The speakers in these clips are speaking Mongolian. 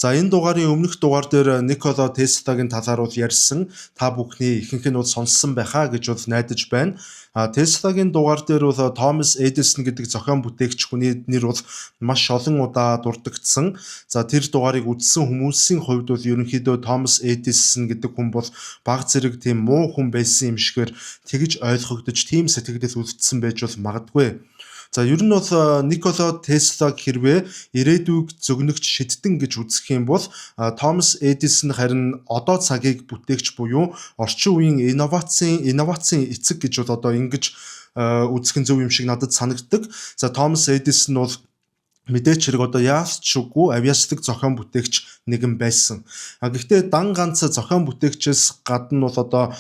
За энэ дугаарын өмнөх дугаар дээр Никола Теслагийн талаар ярьсан. Та бүхний ихэнх нь сонссон байхаа гэж найдаж байна. Теслагийн дугаар дээр Томас Эдисон гэдэг зохион бүтээгч хүний нэр маш олон удаа дурддагдсан. За тэр дугаарыг үзсэн хүмүүсийн хувьд ерөнхийдөө Томас Эдисон гэдэг хүн бол баг зэрэг тийм муу хүн байсан юм шигээр тэгж ойлгогдож тийм сэтгэлдэл үлдсэн байж магадгүй. За ер нь Никола Теслаг хэрвээ ирээдүйг зөгнөгч шидтэн гэж үзэх юм бол Томас Эдисон харин одоо цагийг бүтээгч буюу орчин үеийн инновацийн эцэг гэж ингэж үзэх нь зөв юм шиг надад санагддаг. За Томас Эдисон бол мэдээч хэрэг яас ч үгүй авиачлаг зохион бүтээгч нэгэн байсан. Гэхдээ дан ганц зохион бүтээгчээс гадна бол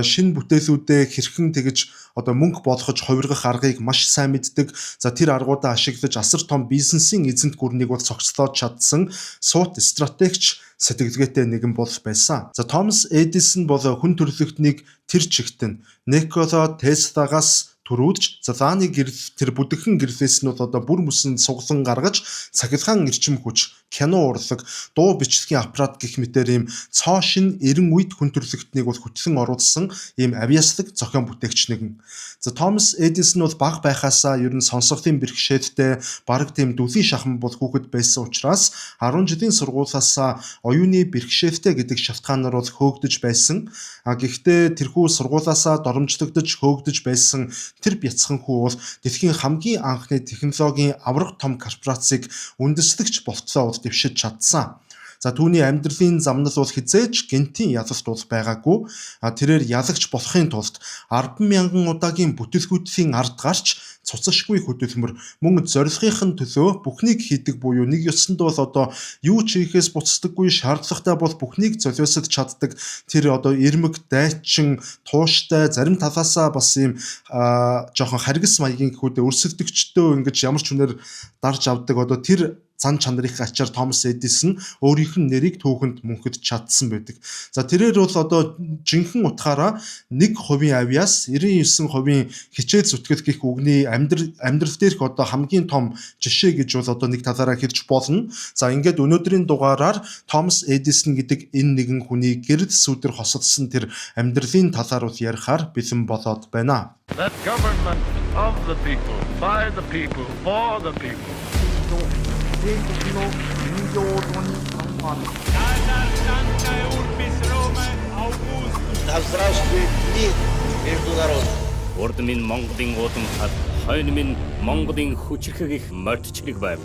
шинэ бүтээлүүдэд хэрхэн тэгж мөнгө болгож хувиргах аргыг маш сайн мэддэг. За тэр аргуудаа ашиглаж асар том бизнесийн эзэнт гүрнийг цогцлоод чадсан суут стратегч сэтгэлгээтэй нэгэн бол байсан. За Томас Эдисон бол хүн төрөлхтнийг тэр чигтэн Никола Теслагаас төрүүлж зааны тэр бүдэгхэн гэрлээс нь бүр мөсөн суглан гаргаж цахилгаан эрчим хүч, кино урлаг, дуу бичлэгийн аппарат гэх мэтээр ийм цоо шин 90 үед хүн төрөлхтнийг хөтлөн оруулсан ийм авиачлаг зохион бүтээгч нэгэн. За Томас Эдисон баг байхаасаа ер нь сонсголтын бэрхшээлтэй бараг тийм дүлийн шахам бол хүүхэд байсан учраас 10 жилийн сургуулиасаа оюуны бэрхшээлтэй гэдэг шалтгаанаар хөөгдөж байсан. Гэхдээ тэрхүү сургуулиасаа доромжлогдож хөөгдөж байсан тэр бяцхан хүү бол дэлхийн хамгийн анхны технологийн авраг том корпорацийг үндэслэгч болцоо дэвшиж чадсан. За түүний амьдралын замнал бол хизээж гэнтийн ялалт байгаагүй. Тэрээр ялагч болохын тулд 10,000 удаагийн бүтэлгүйтгэлийн ард гарч цуцшгүй хөдөлмөр мөн зорилгын төлөө бүхнийг хийдэг буюу нэг ёсонд бол юу ч хийхээс буцдаггүй шаардлагатай бол бүхнийг золиосод чаддаг тэр ирмэг дайчин тууштай зарим талаасаа бас ийм жоохон харгас маягийн хүүдээ өрсөлдөгчдөө ингэж ямар ч үнээр дарж авдаг тэр зан чанарын ачаар Томас Эдисон өөрийнх нь нэрийг түүхэнд мөнхөд чадсан байдаг. За тэрээр бол жинхэнэ утгаараа 1% авиас 99% хичээл зүтгэл гэх үгний амьдрал дээрх хамгийн том жишээ гэж бол нэг талаараа хэлж болно. За ингээд өнөөдрийн дугаараар Томас Эдисон гэдэг энэ нэгэн хүний гэрэл сүдэр хосолсон тэр амьдралын талаар ярихаар бэлэн болоод байна. That government of the people, by the people, for the people. Да здравствует мир международный. Урд минь Монголын уулан хад, хойно минь Монголын хүчрхэг их мордчлэг бай.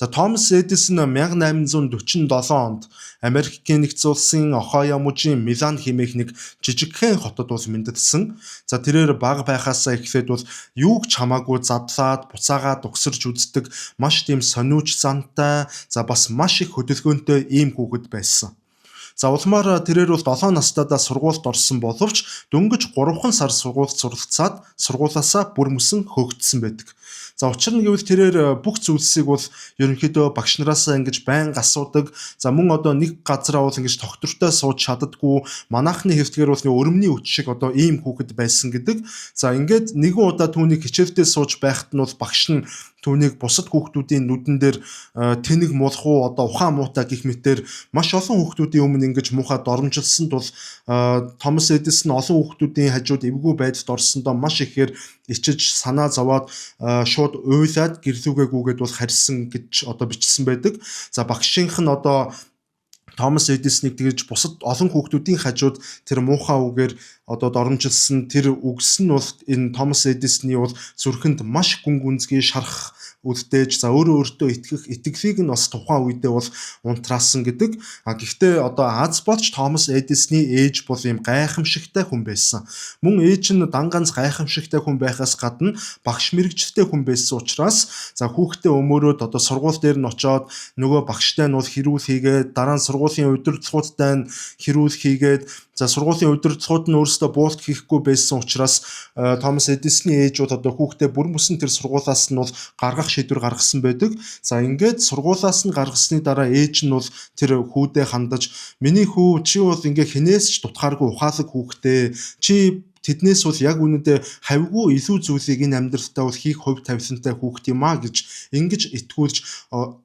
За Томас Эдисон 1847 онд Америкийн нэгдсэн улсын Ohio мужийн Милан хэмээх нэг жижигхэн хотод мэндэлсэн. За тэрээр бага байхаасаа эхлээд юуг ч хамаагүй задлаад, буцаагаад угсарч үздэг маш тийм сониуч зантай, за бас маш их хөдөлгөөнтэй ийм хүүхэд байсан. За улмаар тэрээр 7 настайдаа сургуульд орсон боловч дөнгөж 3 сар сургуульд суралцаад сургуулаасаа бүр мөсөн хөөгдсөн байдаг. За учир нь гэвэл тэрээр бүх зүйлсийг ерөнхийдөө багш нараасаа ингэж байнга асуудаг. За мөн нэг газараа ингэж тогтвортой сууж чаддаггүй. Манайхны хэвтгээр өрөмний өч шиг ийм хүүхэд байсан гэдэг. За ингээд нэгэн удаа түүнийг хичээлдээ сууж байхад нь багш нь түүнийг бусад хүүхдүүдийн нүдэн дээр тэнэг мулхуу ухаан муутай гэх мэтээр маш олон хүүхдүүдийн өмнө ингэж муухай доромжилсан тул Томас Эдисон олон хүүхдүүдийн хажууд эвгүй байдалд орсондоо маш ихээр ичиж санаа зовоод шууд уйлаад гэрлүүгээ гүгээд харьсан гэж бичсэн байдаг. За багшийнх нь Томас Эдисоныг тэгж бусад олон хүүхдүүдийн хажууд тэр муухай үгээр доромжилсан тэр үгс нь энэ Томас Эдисоны зүрхэнд маш гүн гүнзгий шарах үлдээж за өөртөө итгэлийг нь бас тухайн үедээ унтраасан гэдэг. Гэхдээ аз болж Томас Эдисоны ээж бол ийм гайхамшигтай хүн байсан. Мөн ээж нь дан ганц гайхамшигтай хүн байхаас гадна багш мэрэгчлээ хүн байсан учраас за хүүхдээ өмөрөөд сургууль дээр нь очоод нөгөө багштай нь хэрүүл хийгээд дараа нь сургуулийн удирдлагуудтай нь хэрүүл хийгээд за сургуулийн удирдлагууд нь өөрсдөө буулт хийхгүй байсан учраас Томас Эдисоны ээж хүүхдээ бүр мөсөн тэр сургуулиас нь гаргах шийдвэр гаргасан байдаг. За ингээд сургуулиас нь гаргасны дараа ээж нь тэр хүүдээ хандаж миний хүү чи ингээ хинээс ч дутхааргүй ухаалаг хүүхдээ чи тэднээс бол яг үнэндээ хавьгүй илүү зүйлийг энэ амьдралтаа бол хийх хувь тавилантай хүүхэд юм а гэж ингэж итгүүлж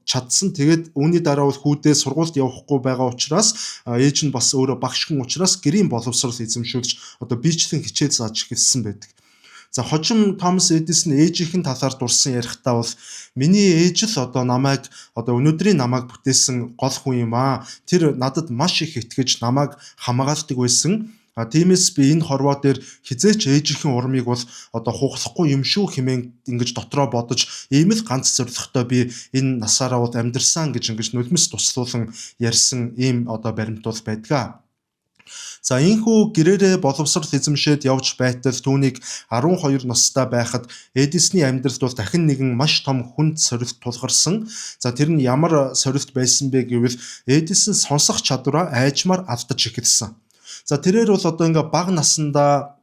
чадсан. Тэгээд үүний дараа бол хүүдээ сургуульд явахгүй байгаа учраас ээж нь бас өөрөө багш хүн учраас гэрийн боловсрол эзэмшүүлж одоо биечлэн хичээл зааж эхэлсэн байдаг. За хожим Томас Эдисон ээжийнхэн талаар дурсан ярихдаа бол миний ээж л одоо намайг одоо өнөөдрийн намайг бүтээсэн гол хүн юм а. Тэр надад маш их итгэж намайг хамгаалдаг байсан. Тиймээс би энэ хорвоо дээр хизээч ээжийнхэн урмыг бол одоо хугалахгүй юм шүү хэмээн ингэж дотроо бодож ийм л ганц зорилготой би энэ насаараа бол амьдрсан гэж ингэж нулимс туслуулан ярьсан ийм одоо баримтууд байдаг. За энэхүү гэрээрээ боловсрол эзэмшээд явж байтал түүнийг 12 настай байхад Эдисны амьдралд бол дахин нэгэн маш том хүнд сорилт тулгарсан. За тэр нь ямар сорилт байсан бэ гэвэл Эдисэн сонсох чадвараа айжмаар алдаж эхэлсэн. За тэрээр бол одоо ингээ бага насандаа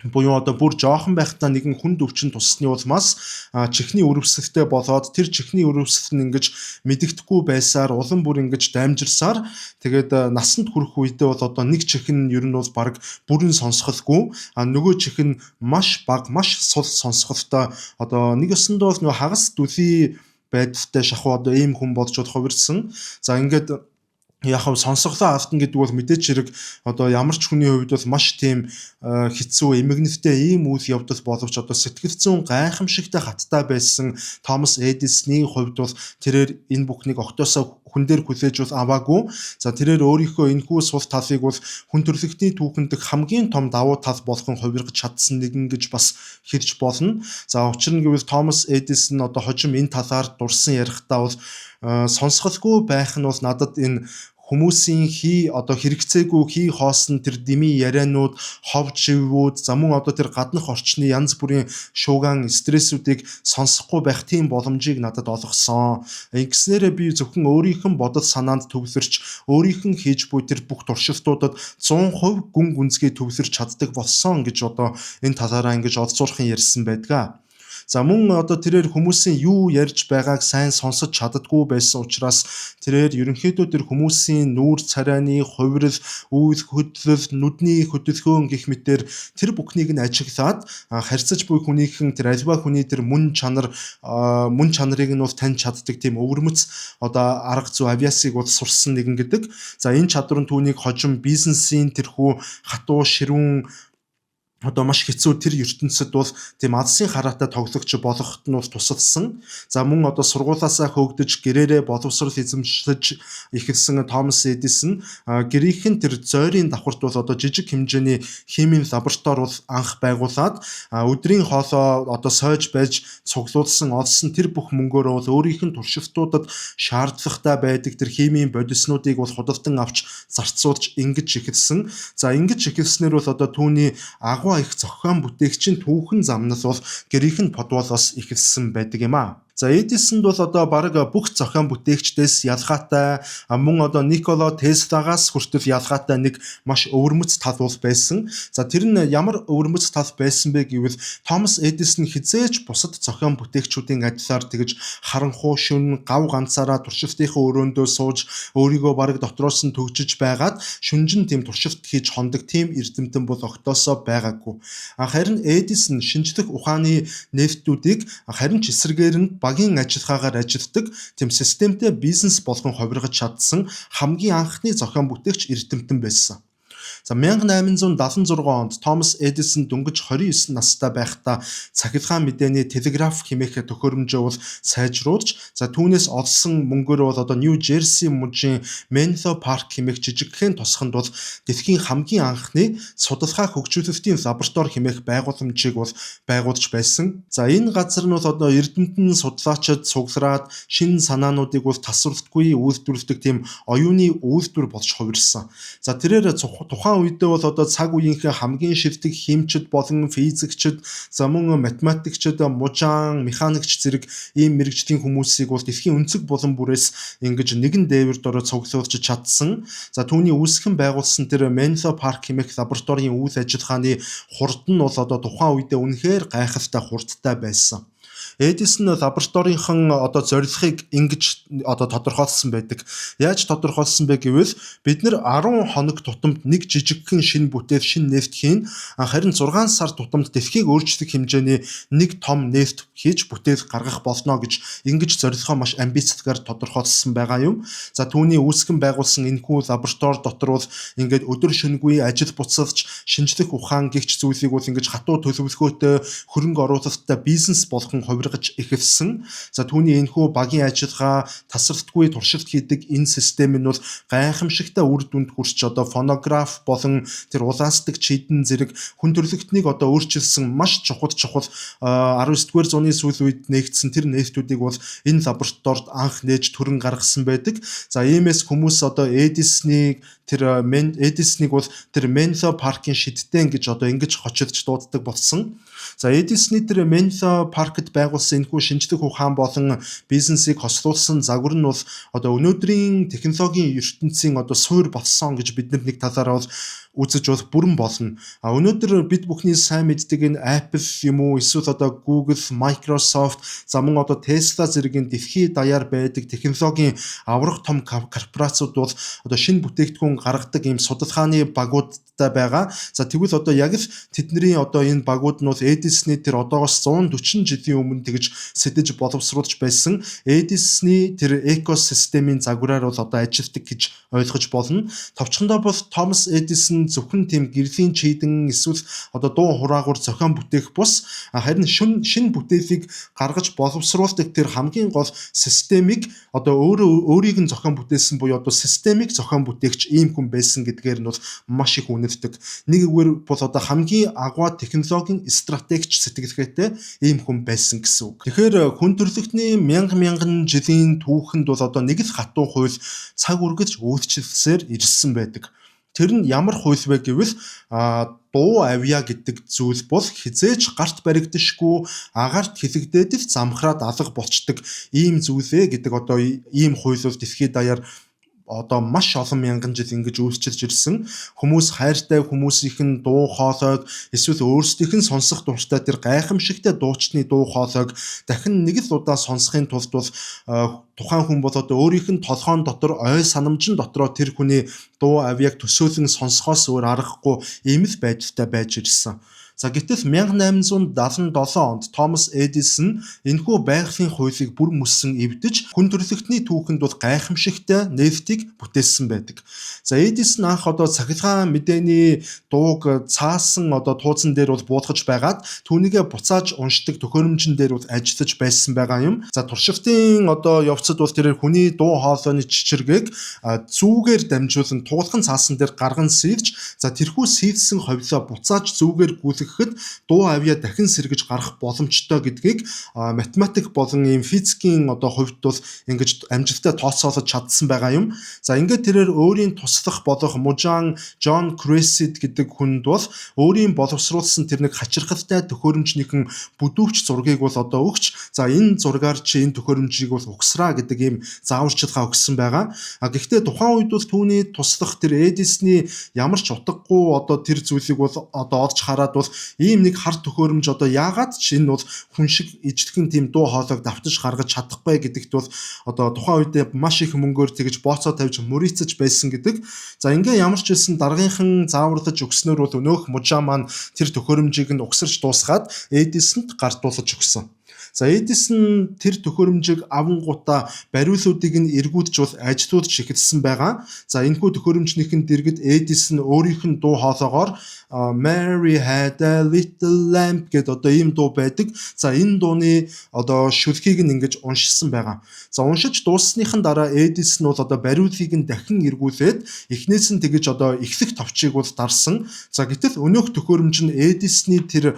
буюу одоо бүр жоохон байхдаа нэгэн хүнд өвчин туссны улмаас чихний өрөвсөлттэй болоод тэр чихний өрөвсөлт нь ингэж мэдэгдэхгүй байсаар улам бүр ингэж даймжирсаар тэгээд насанд хүрэх үедээ бол одоо нэг чих нь ер нь бол баг бүрэн сонсголгүй нөгөө чих нь маш бага маш сул сонсголтой одоо нэг өсөндөө бол нөгөө хагас дүлий байдалтай шахуу одоо ийм хүн болж хувирсан. За ингээд яг хав сонсголоо автан гэдэг бол мэдээч хэрэг одоо ямар ч хүний хувьд бол маш тийм хэцүү эмгэнэвтэй ийм үйл явдал боловч одоо сэтгэл зүйн гайхамшигтай хаттай байсан Томас Эдисны хувьд бол тэрээр энэ бүхнийг огтоосоо хүн дээр хүлээж бол аваагүй. За тэрээр өөрийнхөө энэхүү сул талыг бол хүн төрөлхтний түүхэнд хамгийн том давуу тал болгон хувиргаж чадсан нэгэн гэж бас хэлж болно. За учир нь гэвэл Томас Эдисон одоо хожим энэ талаар дурсан ярихдаа бол сонсголгүй байх нь бол надад энэ хүмүүсийн одоо хэрэгцээгүй хий хоосон тэр дими ярианууд, хов живүүд, за мөн одоо тэр гаднах орчны янз бүрийн шууган стрессүүдийг сонсохгүй байх тийм боломжийг надад олгосон. Ингэснээрээ би зөвхөн өөрийнх нь бодол санаанд төвлөрч, өөрийнх нь хийж буй тэр бүх туршилтуудад 100% гүн гүнзгий төвлөрч чаддаг болсон гэж одоо энэ талаараа ингэж олзуурхан ярьсан байдаг. За мөн одоо тэрээр хүмүүсийн юу ярьж байгааг сайн сонсож чаддаггүй байсан учраас тэрээр ерөнхийдөө тэр хүмүүсийн нүүр царайны хувирал, үйл хөдлөл, нүдний хөдөлгөөн гэх мэтэр тэр бүхнийг нь ажиглаад харьцаж буй хүнийхэн тэр альва хүний тэр мөн чанарыг нь бол таньж чаддаг тийм өвөрмөц одоо арга зүй авиасыг бол сурсан нэгэн гэдэг. За энэ чадвар нь түүнийг хожим бизнесийн тэрхүү хатуу ширүүн одоо маш хэцүү тэр ертөнцид бол тийм алсын хараатай тоглогч болоход нь бол тусалсан. За мөн одоо сургуулаасаа хөөгдөж гэрээрээ боловсрол эзэмшиж эхэлсэн Томас Эдисон гэрийнхэн тэр зойрын давхарт бол одоо жижиг хэмжээний химийн лаборатори бол анх байгуулад өдрийн хоолоо одоо сойж байж цуглуулсан олсон тэр бүх мөнгөөр бол өөрийнх нь туршилтуудад шаардлагатай байдаг тэр химийн бодиснуудыг бол худалдан авч зарцуулж ингэж эхэлсэн. За ингэж эхэлснээр бол одоо түүний их зохион бүтээгчийн түүхэн замнал бол гэрийнх нь подволоос эхэлсэн байдаг юм а. За Эдисонд бол одоо бараг бүх зохион бүтээгчдээс ялгаатай мөн одоо Никола Теслагаас хүртэл ялгаатай нэг маш өвөрмөц тал бол байсан. За тэр нь ямар өвөрмөц тал байсан бэ гэвэл Томас Эдисон хизээж бусад зохион бүтээгчүүдийн адилаар тэгж харанхуй шүн гав ганцаараа туршилтынхаа өрөөндөө сууж өөрийгөө бараг дотроос нь төгжиж байгаад шүнжин тийм туршилт хийж хондог тийм эрдэмтэн бол огтоосоо байгаагүй. Харин Эдисон шинжлэх ухааны нефтүүдийг харин ч эсрэгээр нь багийн ажиллагаагаар ажилтдаг тийм системтэй бизнес болгон хувиргаж чадсан хамгийн анхны зохион бүтээгч эрдэмтэн байсан. За 1876 онд Томас Эдисон дөнгөж 29 настай байхдаа цахилгаан мэдээний телеграф хэмээх төхөөрөмжөө бол сайжруулж за түүнээс олсон мөнгөөр бол одоо Нью Жерси мужийн Менло парк хэмээх жижигхэн тосхонд бол дэлхийн хамгийн анхны судалгаа хөгжүүлэлтийн лаборатори хэмээх байгууламжийг бол байгуулж байсан. За энэ газар нь бол одоо эрдэмтэн судлаачид цуглараад шинэ санаануудыг бол тасралтгүй үйлдвэрлэдэг тийм оюуны үйлдвэр болж хувирсан. За тэрээр тухайн үедээ бол одоо цаг үеийнхээ хамгийн шилдэг химчид болон физикчид, за мөн математикчид, мужаан, механикч зэрэг ийм мэрэгжлийн хүмүүсийг бол дэлхийн өнцөг булан бүрээс ингэж нэгэн дээвэр дороо цуглуулж чадсан. За түүний үүсгэн байгуулсан тэр Менло парк хэмээх лабораторийн үйл ажиллагааны хурд нь бол одоо тухайн үедээ үнэхээр гайхалтай хурдтай байсан. Эдисон лабораторийнхан одоо зорилгыг ингэж одоо тодорхойлсон байдаг. Яаж тодорхойлсон бэ гэвэл бид нэр 10 хоног тутамд нэг жижигхэн шинэ бүтээл, шинэ нефт хийн. Харин 6 сар тутамд дэлхийг өөрчлөх хэмжээний нэг том нефт хийж бүтээл гаргах болно гэж ингэж зорилгоо маш амбицтай тодорхойлсон байгаа юм. За түүний үүсгэн байгуулсан энэхүү лаборатори дотор бол ингээд өдөр шөнөгүй ажил буцалж шинжлэх ухаан гихч зүйлийг бол ингэж хатуу төлөвлөгөөтэй хөрөнгө оруулалттай бизнес болгон хувиргаж эхэлсэн. За түүний энэхүү багийн ажиллагаа тасралтгүй туршилт хийдэг энэ систем нь бол гайхамшигтай үр дүнд хүрч одоо фонограф болон тэр улаастдаг чийдэн зэрэг хүн төрөлхтнийг одоо өөрчилсөн маш чухал 19-р зууны сүүл үед нэгдсэн тэр нефтүүдийг бол энэ лабораторид анх нээж төрөн гаргасан байдаг. За иймээс хүмүүс одоо Эдиснийг бол тэр Менло паркын шидтэн гэж одоо ингэж хочилж дууддаг болсон. За Эдисний тэр Менло паркт байгуулсан энэхүү шинжлэх ухаан болон бизнесийг хослуулсан загвар нь бол одоо өнөөдрийн технологийн ертөнцийн одоо суур болсон гэж бид нэг талаараа бол үзэж бол бүрэн болно. Өнөөдөр бид бүхний сайн мэддэг энэ Apple юм уу эсвэл одоо Google, Microsoft, за мөн одоо Tesla зэрэг дэлхийд даяар байдаг технологийн аврах том корпорациуд бол одоо шинэ бүтээгдэхүүн гаргадаг ийм судалгааны багуудтай байгаа. За тэгвэл одоо яг л тэдний одоо энэ багууд нь бол Эдисний тэр одоогоос 140 жилийн өмнө тэгж сэтэж боловсруулж байсан Эдисний тэр экосистемийн загвараар бол одоо ажилладаг гэж ойлгож болно. Товчхондоо бол Томас Эдисон зөвхөн тийм гэрлийн чийдэн эсвэл одоо дуу хураагуур зохион бүтээх бус харин шинэ бүтээлийг гаргаж боловсруулдаг тэр хамгийн гол системийг одоо өөрийг нь зохион бүтээсэн буюу одоо системийг зохион бүтээгч ийм хүн байсан гэдгээр нь бол маш их үнэлдэг. Нэг үгээр бол одоо хамгийн агуу технологийн стратегч сэтгэлгээтэй ийм хүн байсан гэсэн үг. Тэгэхээр хүн төрөлхтний мянган жилийн түүхэнд бол одоо нэг л хатуу хууль цаг үргэлж үйлчлэлсээр ирсэн байдаг. Тэр нь ямар хууль вэ гэвэл дуу авья гэдэг зүйл бол хизээж гарт баригдашгүй агарт хилэгдээд л замхраад алга болчдөг ийм зүйлээ гэдэг одоо ийм хууль бол дэлхийд даяар одоо маш олон мянган жил ингэж үйлчилж ирсэн. Хүмүүс хайртай хүмүүсийн дуу хоолойг эсвэл өөрсдийнх нь сонсох дуртай тэр гайхамшигтай дуучны дуу хоолойг дахин нэг л удаа сонсохын тулд бол тухайн хүн бол одоо өөрийнх нь толгоон дотор ой санамжин дотроо тэр хүний дуу авьяаг төсөөлөн сонсохоос өөр аргагүй ийм л байдалтай байж ирсэн. За гэтэл 1877 онд Томас Эдисон энэхүү байгалийн хуулийг бүр мөссөн эвдэж хүн төрөлхтний түүхэнд бол гайхамшигтай нефтийг бүтээсэн байдаг. За Эдисон анх одоо цахилгаан мэдээний дууг цаасан одоо тууцан дээр бол буулгаж байгаад түүнийгээ буцааж уншдаг төхөөрөмжн дээр бол ажиллаж байсан байгаа юм. За туршилтын одоо явцад бол тэр хүний дуу хоолойны чичиргээг зүүгээр дамжуулан туулхан цаасан дээр гарган сэлж за тэрхүү сэлсэн ховлоо буцааж зүүгээр гүйлгэх дуу авья дахин сэргэж гарах боломжтой гэдгийг математик болон ийм физикийн одоо хувьд бол ингэж амжилттай тооцоолож чадсан байгаа юм. За ингээд тэрээр өөрийн туслах болох мужаан Джон Кресид гэдэг хүнд бол өөрийн боловсруулсан тэр нэг хачирхалтай төхөөрөмжнийхэн бүдүүвч зургийг бол одоо өгч за энэ зургаар чи энэ төхөөрөмжийг бол угсраа гэдэг ийм зааварчилгаа өгсөн байгаа. Гэхдээ тухайн үед бол түүний туслах тэр Эдисний ямар ч утгагүй одоо тэр зүйлийг бол одоо олж хараад бол ийм нэг хар төхөөрөмж одоо яагаад ч энэ бол хүн шиг ижлэгэн тийм дуу хоолойг давтаж гаргаж чадахгүй гэдэгт бол одоо тухайн үед маш их мөнгөөр тэгж бооцоо тавьж мөрийцэж байсан гэдэг. За ингээ ямар ч хэлсэн даргынхан зааварлаж өгснөөр бол өнөөх мужаа маань тэр төхөөрөмжийг нь угсарч дуусгаад Эдисонд гартуулж өгсөн. За Эдисон тэр төхөөрөмжийг авангуудаа бариулуудыг нь эргүүлж бол ажилуулж эхэлсэн байгаа. За энэхүү төхөөрөмжнийхэн дэргэд Эдисон өөрийнх нь дуу хоолойгоор Mary had a little lamp гэдэг одоо ийм дуу байдаг. За энэ дууны одоо шүлхийг нь ингэж уншсан байгаа. За уншиж дууссаныхан дараа Эдисон бол одоо бариулыг нь дахин эргүүлээд эхнээс нь тэгэж одоо эхлэх товчийг бол дарсан. За гэтэл өнөөх төхөөрөмж нь Эдисний тэр